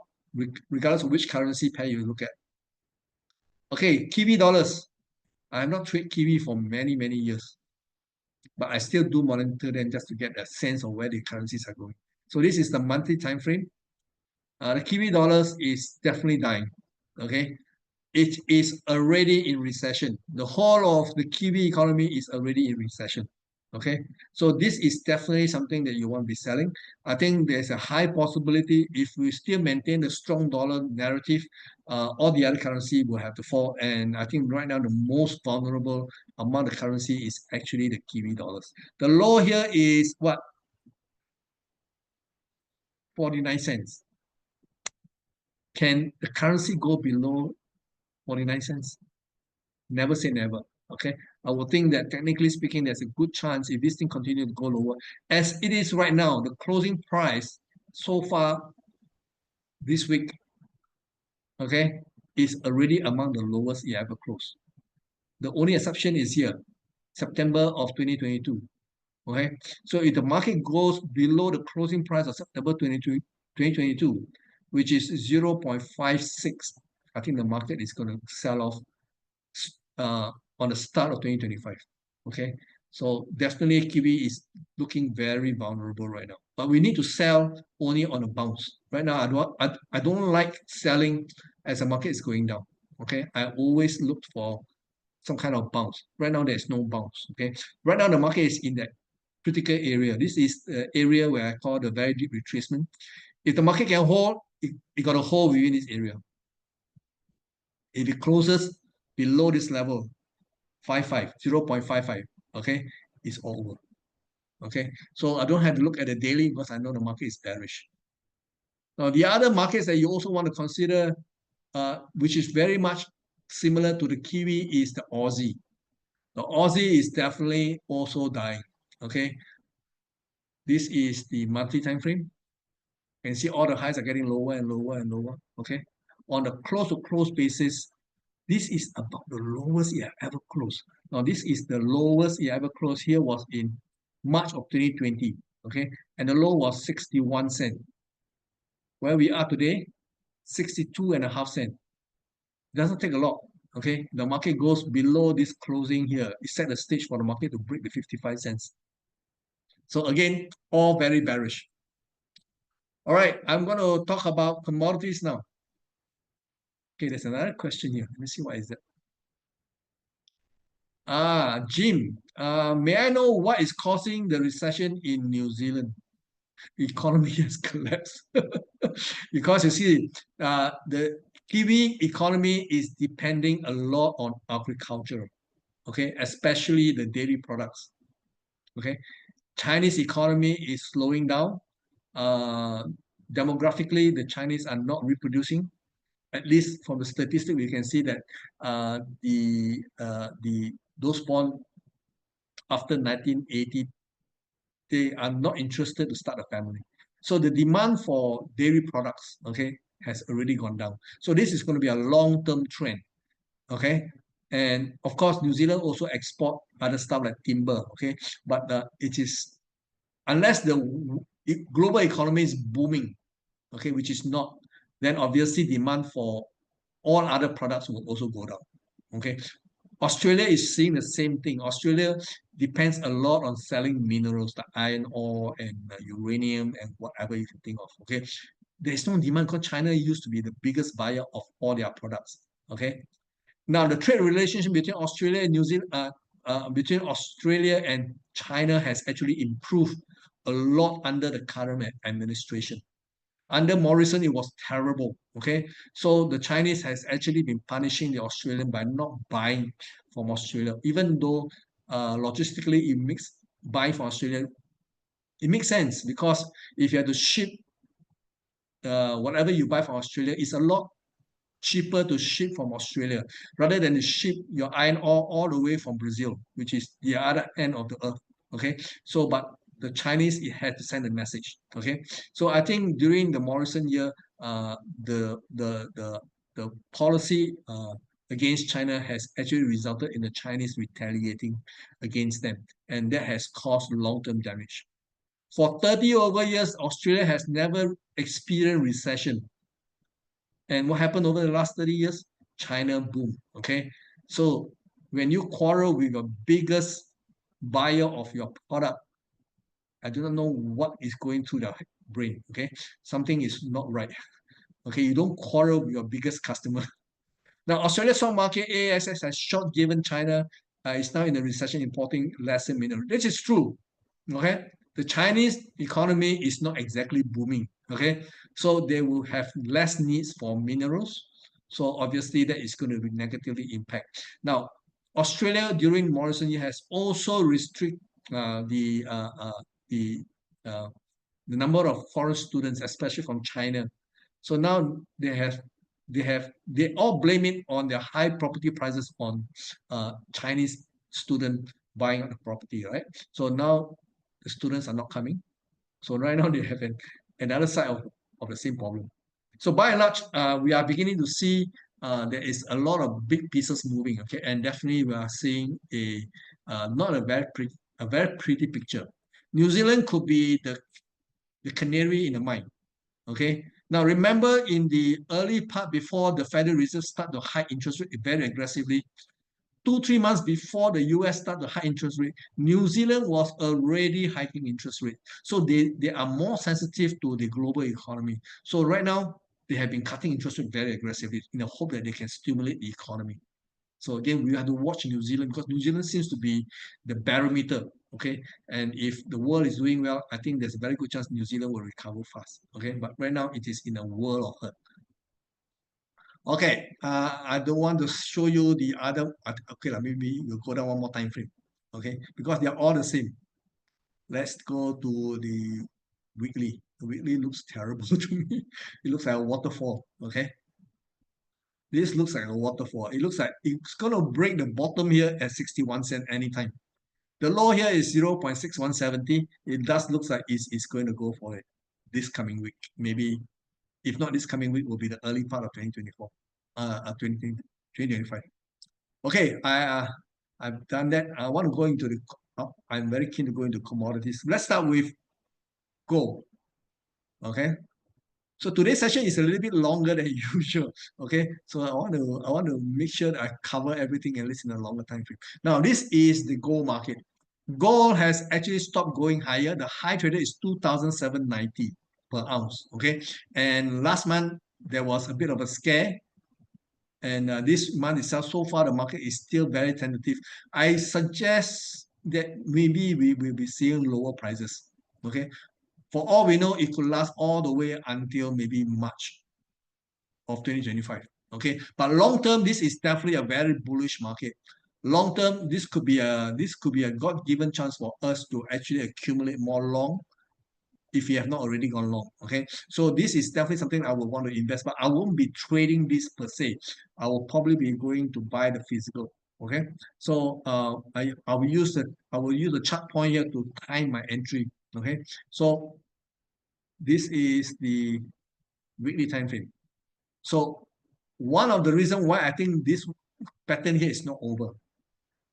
regardless of which currency pair you look at. Okay, Kiwi dollars. I have not traded Kiwi for many, many years, but I still do monitor them just to get a sense of where the currencies are going. So this is the monthly time frame. The Kiwi dollars is definitely dying. Okay, it is already in recession. The whole of the Kiwi economy is already in recession. Okay, so this is definitely something that you want to be selling. I think there's a high possibility if we still maintain the strong dollar narrative, all the other currency will have to fall. And I think right now the most vulnerable among the currency is actually the Kiwi dollars. The low here is what? 49 cents. Can the currency go below 49 cents? Never say never. Okay. I would think that technically speaking, there's a good chance if this thing continues to go lower. As it is right now, the closing price so far this week, okay, is already among the lowest it ever closed. The only exception is here, September of 2022. Okay. So if the market goes below the closing price of September 2022, which is 0.56, I think the market is going to sell off uh, on the start of 2025. Okay, so definitely Kiwi is looking very vulnerable right now. But we need to sell only on a bounce. Right now, I don't like selling as the market is going down. Okay, I always look for some kind of bounce. Right now, there's no bounce. Okay, right now the market is in that critical area. This is the area where I call the very deep retracement. If the market can hold, it got to hold within this area. If it closes below this level, 0.55, okay, it's all over. Okay, so I don't have to look at the daily because I know the market is bearish. Now, the other markets that you also want to consider, which is very much similar to the Kiwi, is the Aussie. The Aussie is definitely also dying. Okay, this is the monthly time frame. You can see all the highs are getting lower and lower and lower. Okay, on the close to close basis, this is about the lowest it ever closed. Now, this is the lowest it ever closed. Here was in March of 2020. Okay, and the low was 61 cents. Where we are today, 62.5 cents. Doesn't take a lot. Okay, the market goes below this closing here. It set the stage for the market to break the 55 cents. So again, all very bearish. All right, I'm going to talk about commodities now. Okay, there's another question here. Let me see what is that. Jim, may I know what is causing the recession in New Zealand? The economy has collapsed. Because you see, the Kiwi economy is depending a lot on agriculture, okay, especially the dairy products. Okay, Chinese economy is slowing down. Uh, Demographically, the Chinese are not reproducing. At least from the statistic, we can see that the those born after 1980, they are not interested to start a family. So the demand for dairy products, okay, has already gone down. So this is going to be a long-term trend, okay. And of course, New Zealand also export other stuff like timber, okay. But it is unless the global economy is booming, okay, which is not, then obviously demand for all other products will also go down, okay. Australia is seeing the same thing. Australia depends a lot on selling minerals like iron ore and uranium and whatever you can think of. Okay, there's no demand because China used to be the biggest buyer of all their products. Okay, now the trade relationship between Australia and New Zealand, between Australia and China has actually improved a lot under the current administration. Under Morrison, it was terrible. Okay, so the Chinese has actually been punishing the Australian by not buying from Australia, even though logistically it makes buying from Australia, it makes sense because if you have to ship whatever you buy from Australia, it's a lot cheaper to ship from Australia rather than to ship your iron ore all the way from Brazil, which is the other end of the earth. Okay, so but the Chinese, it had to send a message. Okay, so I think during the Morrison year, the policy against China has actually resulted in the Chinese retaliating against them, and that has caused long-term damage. For 30 over years, Australia has never experienced recession. And what happened over the last 30 years? China boom. Okay. So when you quarrel with your biggest buyer of your product, I do not know what is going through their brain. Okay. Something is not right. Okay. You don't quarrel with your biggest customer. Now, Australia's stock market, ASX, has short given China is now in a recession importing lesser mineral. This is true. Okay. The Chinese economy is not exactly booming. Okay. So they will have less needs for minerals. So obviously that is going to be negatively impact. Now, Australia during Morrison year has also restrict uh, the uh, uh, the uh, the number of foreign students, especially from China. So now they all blame it on the high property prices on Chinese student buying the property, right? So now the students are not coming. So right now they have another side of the same problem. So by and large, we are beginning to see there is a lot of big pieces moving. Okay, and definitely we are seeing a not a very pretty picture. New Zealand could be the canary in the mine. Okay. Now remember in the early part before the Federal Reserve start to hike interest rate very aggressively, 2-3 months before the US start to hike interest rate, New Zealand was already hiking interest rate. So they are more sensitive to the global economy. So right now they have been cutting interest rate very aggressively in the hope that they can stimulate the economy. So again, we have to watch New Zealand because New Zealand seems to be the barometer. Okay. And if the world is doing well, I think there's a very good chance New Zealand will recover fast. Okay. But right now it is in a world of hurt. Okay. I don't want to show you the other. Okay, maybe we'll go down one more time frame. Okay. Because they are all the same. Let's go to the weekly. The weekly looks terrible to me. It looks like a waterfall. Okay. This looks like a waterfall. It looks like it's going to break the bottom here at 61 cents anytime. The low here is 0.6170. It does look like it's going to go for it this coming week. Maybe, if not this coming week, will be the early part of 2024, 2025. Okay, I've done that. I want to go into I'm very keen to go into commodities. Let's start with gold. Okay, so today's session is a little bit longer than usual. Okay, so I want to make sure that I cover everything at least in a longer time frame. Now, this is the gold market. Gold has actually stopped going higher. The high traded is 2,790 per ounce. Okay, and last month there was a bit of a scare, and this month itself, so far the market is still very tentative. I suggest that maybe we will be seeing lower prices. Okay, for all we know, it could last all the way until maybe March of 2025. Okay, but long term, this is definitely a very bullish market. Long term, this could be a God-given chance for us to actually accumulate more long if you have not already gone long. Okay, so this is definitely something I would want to invest, but I won't be trading this per se. I will probably be going to buy the physical. Okay, so I will use the chart point here to time my entry. Okay, so this is the weekly time frame. So one of the reasons why I think this pattern here is not over,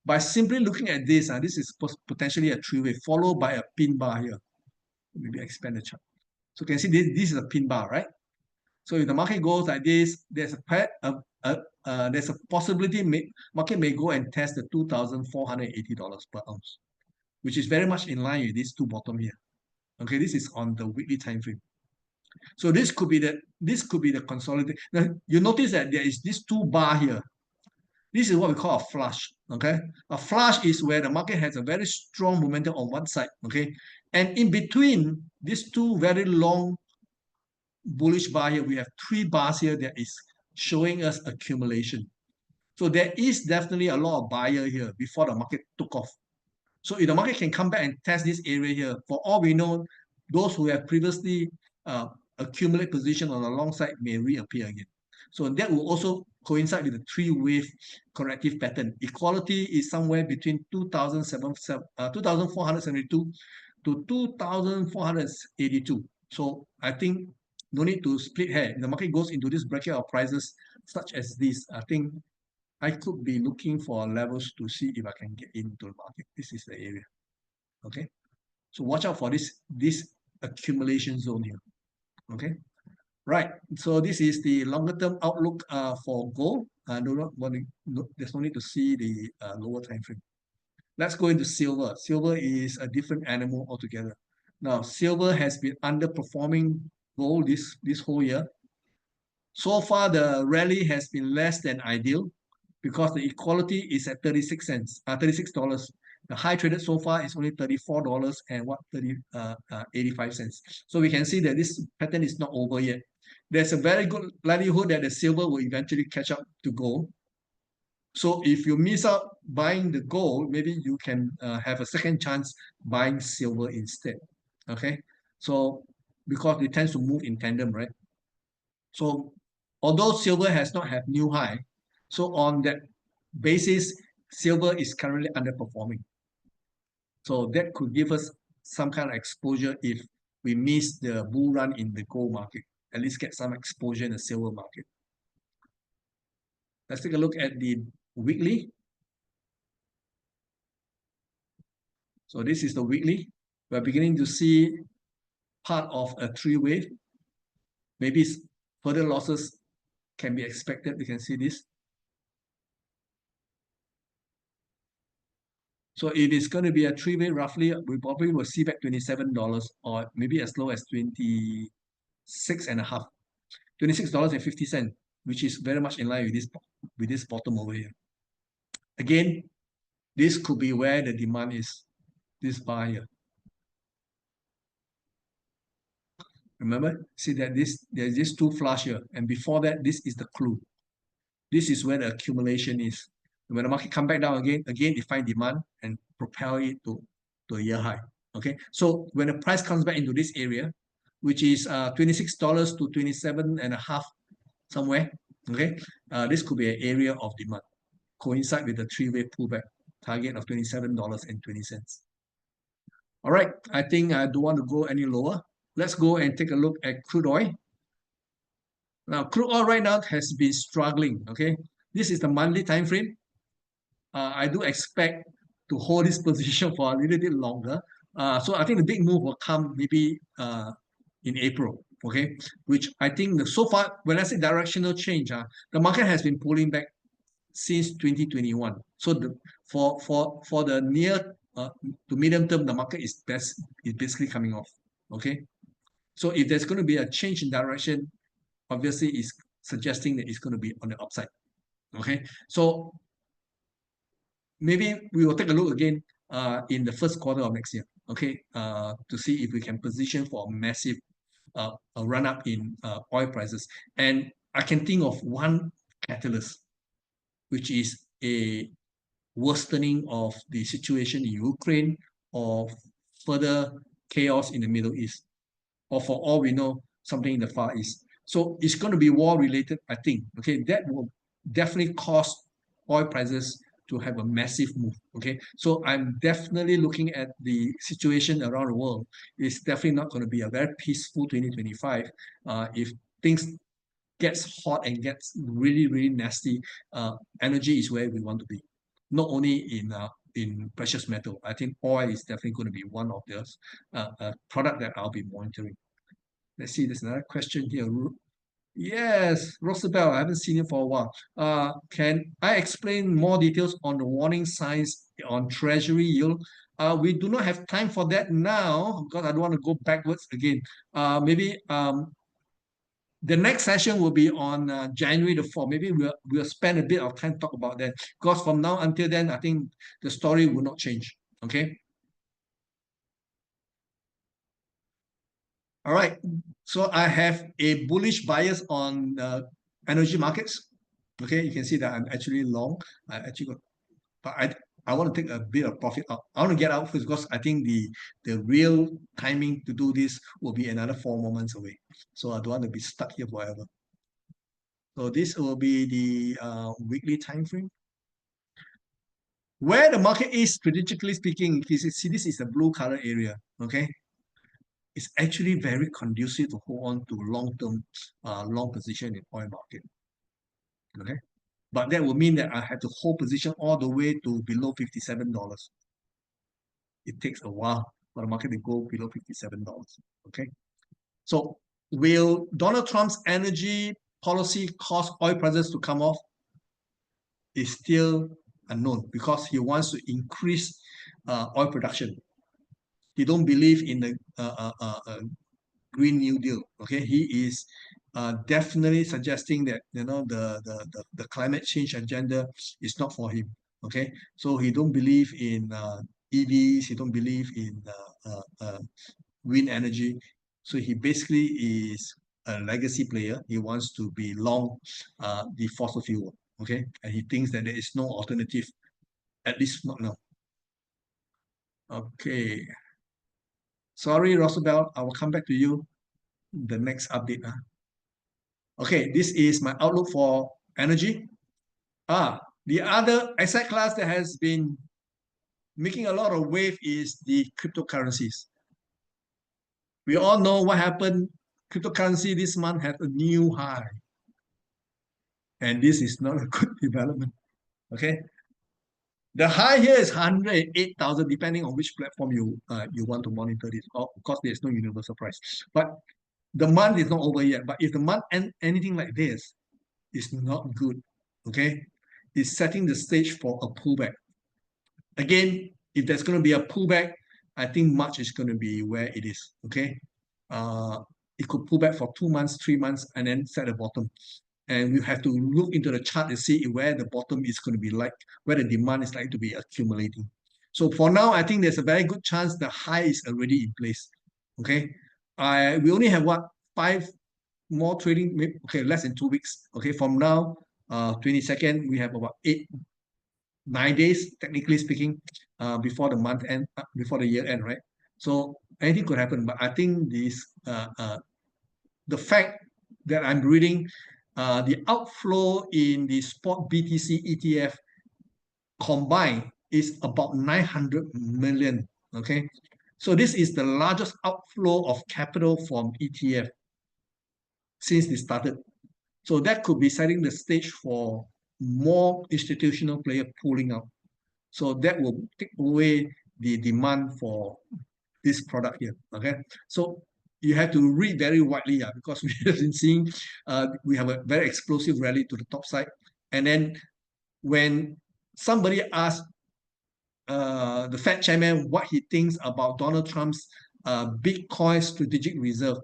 by simply looking at this, this is potentially a three-way followed by a pin bar here. Maybe expand the chart. So you can see this is a pin bar, right? So if the market goes like this, there's a possibility market may go and test the $2,480 per ounce, which is very much in line with these two bottom here. Okay, this is on the weekly time frame. So this could be the consolidation. Now you notice that there is this two bar here. This is what we call a flush. Okay, a flush is where the market has a very strong momentum on one side. Okay, and in between these two very long bullish bar here, we have three bars here that is showing us accumulation. So there is definitely a lot of buyer here before the market took off. So if the market can come back and test this area here, for all we know, those who have previously accumulated position on the long side may reappear again. So that will also coincide with the three-wave corrective pattern. Equality is somewhere between 2,472 to 2,482. So I think no need to split hair. If the market goes into this bracket of prices such as this, I think I could be looking for levels to see if I can get into the market. This is the area. Okay. So watch out for this accumulation zone here. Okay, right. So this is the longer term outlook for gold. I do not want to. No, there's no need to see the lower time frame. Let's go into silver. Silver is a different animal altogether. Now, silver has been underperforming gold this whole year. So far, the rally has been less than ideal because the equality is at 36 cents, $36. The high traded so far is only $34 and 85 cents. So we can see that this pattern is not over yet. There's a very good likelihood that the silver will eventually catch up to gold. So if you miss out buying the gold, maybe you can have a second chance buying silver instead. Okay, so because it tends to move in tandem, right? So although silver has not had new high, so on that basis, silver is currently underperforming. So that could give us some kind of exposure if we miss the bull run in the gold market, at least get some exposure in the silver market. Let's take a look at the weekly. So this is the weekly. We're beginning to see part of a three wave. Maybe further losses can be expected. We can see this. So it is going to be a three-way roughly. We probably will see back $27 or maybe as low as 26 and a half, $26.50, which is very much in line with this bottom over here. Again, this could be where the demand is, this buyer. Remember, see that there's this two flush here, and before that, this is the clue. This is where the accumulation is. When the market come back down again, it find demand and propel it to a year high. Okay, so when the price comes back into this area, which is $26 to 27 and a half somewhere, okay, this could be an area of demand, coincide with the three-way pullback target of $27.20. All right, I think I don't want to go any lower. Let's go and take a look at crude oil. Now, crude oil right now has been struggling. Okay, this is the monthly time frame. I do expect to hold this position for a little bit longer. So I think the big move will come maybe in April. Okay, which I think so far, when I say directional change, the market has been pulling back since 2021. So for the near to medium term, the market is basically coming off. Okay, so if there's going to be a change in direction, obviously is suggesting that it's going to be on the upside. Okay, so maybe we will take a look again in the first quarter of next year. Okay, to see if we can position for a massive a run up in oil prices. And I can think of one catalyst, which is a worsening of the situation in Ukraine or further chaos in the Middle East, or for all we know, something in the Far East. So it's going to be war related, I think. Okay, that will definitely cause oil prices to have a massive move. Okay, so I'm definitely looking at the situation around the world. It's definitely not going to be a very peaceful 2025 if things gets hot and gets really nasty. Energy is where we want to be, not only in precious metal. I think oil is definitely going to be one of those product that I'll be monitoring. Let's see, there's another question here. Yes, Rosabel, I haven't seen it for a while. Can I explain more details on the warning signs on treasury yield? We do not have time for that now because I don't want to go backwards again. Maybe the next session will be on January the 4th. Maybe we'll spend a bit of time to talk about that because from now until then, I think the story will not change. Okay. All right. So I have a bullish bias on energy markets. Okay, you can see that I'm actually long. I actually got, but I want to take a bit of profit out. I want to get out first because I think the real timing to do this will be another 4 more months away. So I don't want to be stuck here forever. So this will be the weekly time frame. Where the market is strategically speaking, you see this is the blue color area. Okay, it's actually very conducive to hold on to long-term long position in oil market. Okay, but that will mean that I have to hold position all the way to below $57. It takes a while. for the market to go below $57. Okay. So will Donald Trump's energy policy cause oil prices to come off? Is still unknown because he wants to increase oil production. He don't believe in the Green New Deal. Okay, he is definitely suggesting that the climate change agenda is not for him. Okay, so he don't believe in EVs. He don't believe in wind energy. So he basically is a legacy player. He wants to be long the fossil fuel. Okay, and he thinks that there is no alternative, at least not now. Okay. Sorry, Rosabel. I will come back to you the next update. Okay, this is my outlook for energy. The other asset class that has been making a lot of wave is the cryptocurrencies. We all know what happened. Cryptocurrency this month had a new high. And this is not a good development. Okay. The high here is 108,000, depending on which platform you want to monitor this. Of course, there's no universal price. But the month is not over yet. But if the month ends anything like this, it's not good. Okay. It's setting the stage for a pullback. Again, if there's going to be a pullback, I think March is going to be where it is. Okay. It could pull back for 2 months, 3 months, and then set a bottom. And we have to look into the chart and see where the bottom is going to be like, where the demand is like to be accumulating. So for now, I think there's a very good chance the high is already in place. Okay. We only have what, 5 more trading, maybe, okay, less than 2 weeks. Okay, from now, 22nd, we have about 9 days, technically speaking, before the month end, before the year end, right? So anything could happen, but I think the fact that I'm reading, the outflow in the spot BTC ETF combined is about 900 million. Okay, so this is the largest outflow of capital from ETF since they started. So that could be setting the stage for more institutional player pulling out. So that will take away the demand for this product here. Okay, so you have to read very widely, because we have been seeing we have a very explosive rally to the top side, and then when somebody asks the Fed chairman what he thinks about Donald Trump's Bitcoin strategic reserve,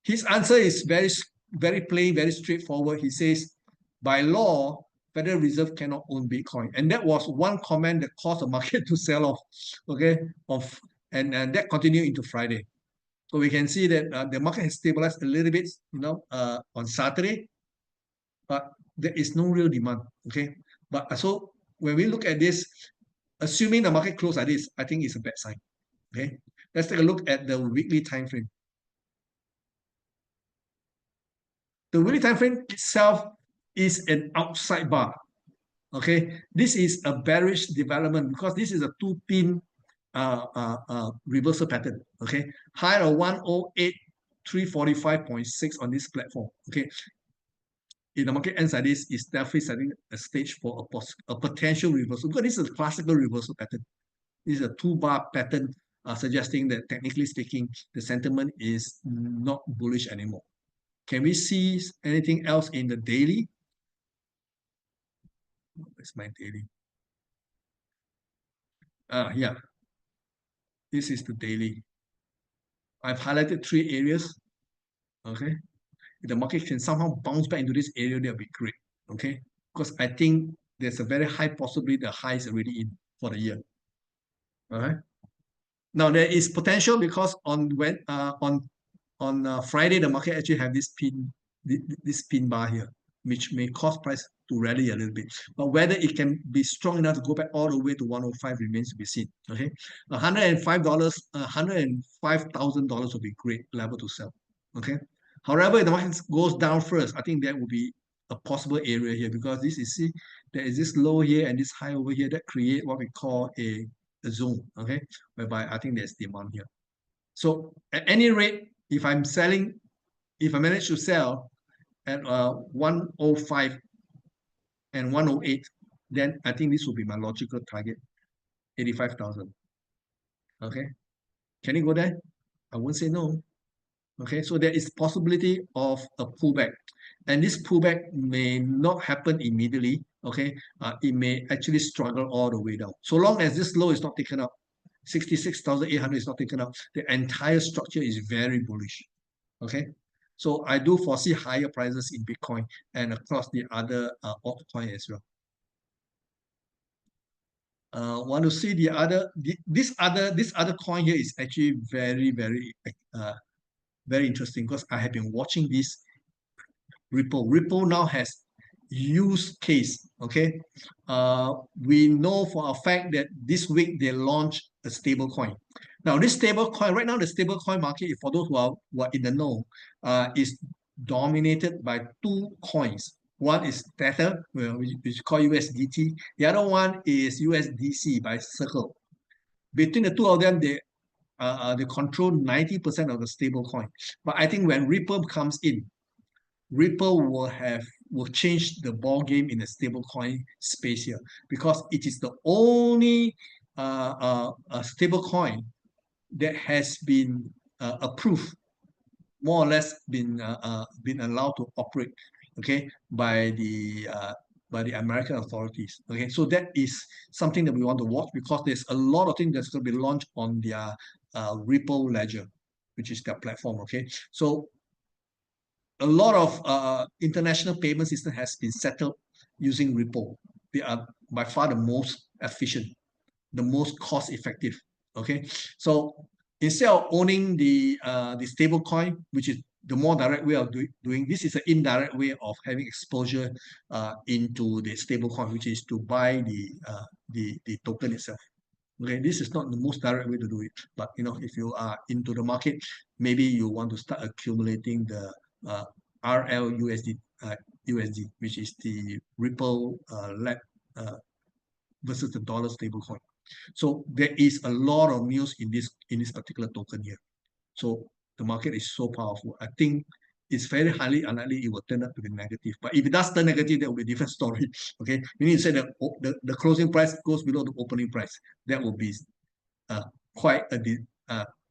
his answer is very plain, very straightforward. He says, by law, Federal Reserve cannot own Bitcoin. And that was one comment that caused the market to sell off. Okay, and that continued into Friday. So we can see that the market has stabilized a little bit, on Saturday, but there is no real demand. Okay, but so when we look at this, assuming the market close like this, I think it's a bad sign. Okay, let's take a look at the weekly time frame. The weekly time frame itself is an outside bar. Okay, this is a bearish development because this is a 2-pin reversal pattern. Okay, high of 108,345.6 on this platform. Okay, if the market ends like this, it's definitely setting a stage for a potential reversal, because this is a classical reversal pattern. This is a 2-bar pattern, suggesting that technically speaking, the sentiment is not bullish anymore. Can we see anything else in the daily? Where's my daily? Yeah. This is the daily. I've highlighted 3 areas. Okay. If the market can somehow bounce back into this area, that'll be great. Okay. Because I think there's a very high possibility the high is already in for the year. All right. Now there is potential because on Friday the market actually have this pin bar here, which may cause price to rally a little bit. But whether it can be strong enough to go back all the way to 105 remains to be seen. Okay, $105, $105,000 would be great level to sell. Okay, however, if the market goes down first, I think that would be a possible area here, because this is, see, there is this low here and this high over here that create what we call a zone. Okay, whereby I think there's demand here. So at any rate, if I'm selling, if I manage to sell at 105 and 108, then I think this will be my logical target, 85,000. Okay. Can it go there? I won't say no. Okay, so there is possibility of a pullback, and this pullback may not happen immediately. Okay, it may actually struggle all the way down. So long as this low is not taken up, 66,800 is not taken up, the entire structure is very bullish. Okay, so I do foresee higher prices in Bitcoin and across the other altcoin as well. Want to see the other this other coin here is actually very interesting because I have been watching this Ripple. Ripple now has use case. Okay, we know for a fact that this week they launched a stable coin. Now, this stable coin right now, the stable coin market, for those who are in the know, is dominated by two coins. One is Tether, which is called USDT. The other one is USDC by Circle. Between the two of them, they control 90% of the stable coin. But I think when Ripple comes in, Ripple will change the ball game in the stablecoin space here because it is the only stable coin that has been approved, more or less been allowed to operate, okay, by the American authorities. Okay, so that is something that we want to watch because there's a lot of things that's going to be launched on their Ripple ledger, which is their platform. Okay, so a lot of international payment system has been settled using Ripple. They are by far the most efficient, the most cost effective. Okay, so instead of owning the stable coin, which is the more direct way of doing this, is an indirect way of having exposure into the stable coin, which is to buy the token itself. Okay, this is not the most direct way to do it, but if you are into the market, maybe you want to start accumulating the RLUSD USD, which is the Ripple led versus the dollar stablecoin. So there is a lot of news in this particular token here. So the market is so powerful. I think it's very highly unlikely it will turn out to be negative. But if it does turn negative, that will be a different story. Okay, we need to say that the closing price goes below the opening price. That will be uh, quite a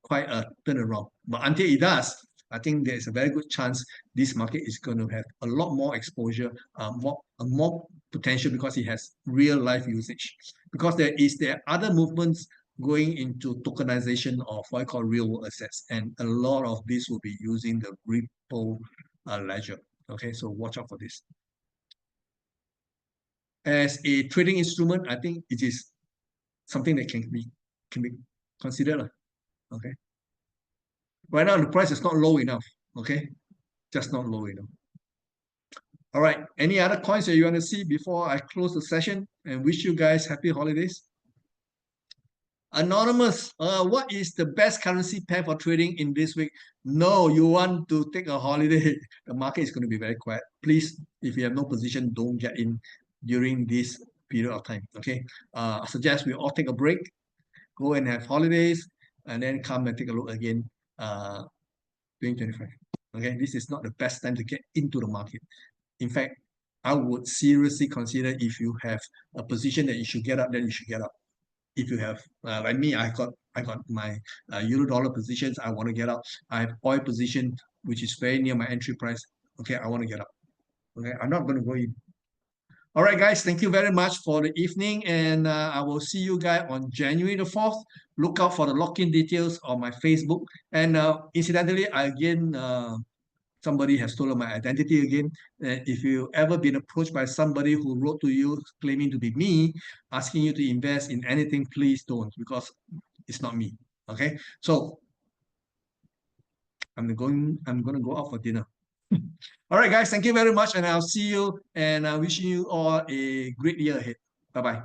quite a turnaround. But until it does, I think there is a very good chance this market is going to have a lot more exposure, more potential because it has real life usage. Because there are other movements going into tokenization of what I call real world assets, and a lot of this will be using the Ripple ledger. Okay, so watch out for this. As a trading instrument, I think it is something that can be considered. Okay. Right now, the price is not low enough. Okay. Just not low enough. All right. Any other coins that you want to see before I close the session and wish you guys happy holidays? Anonymous, what is the best currency pair for trading in this week? No, you want to take a holiday. The market is going to be very quiet. Please, if you have no position, don't get in during this period of time. Okay. I suggest we all take a break, go and have holidays, and then come and take a look again 2025. Okay, this is not the best time to get into the market. In fact, I would seriously consider if you have a position that you should get up, then you should get up. If you have, like me, I got my euro dollar positions. I want to get up. I have oil position which is very near my entry price. Okay, I want to get up. Okay, I'm not going to go in. All right, guys, thank you very much for the evening, and I will see you guys on January the 4th. Look out for the lock-in details on my Facebook. And incidentally, somebody has stolen my identity again. If you ever been approached by somebody who wrote to you claiming to be me, asking you to invest in anything, please don't, because it's not me. Okay, so I'm going to go out for dinner. All right, guys, thank you very much, and I'll see you, and I wish you all a great year ahead. Bye bye.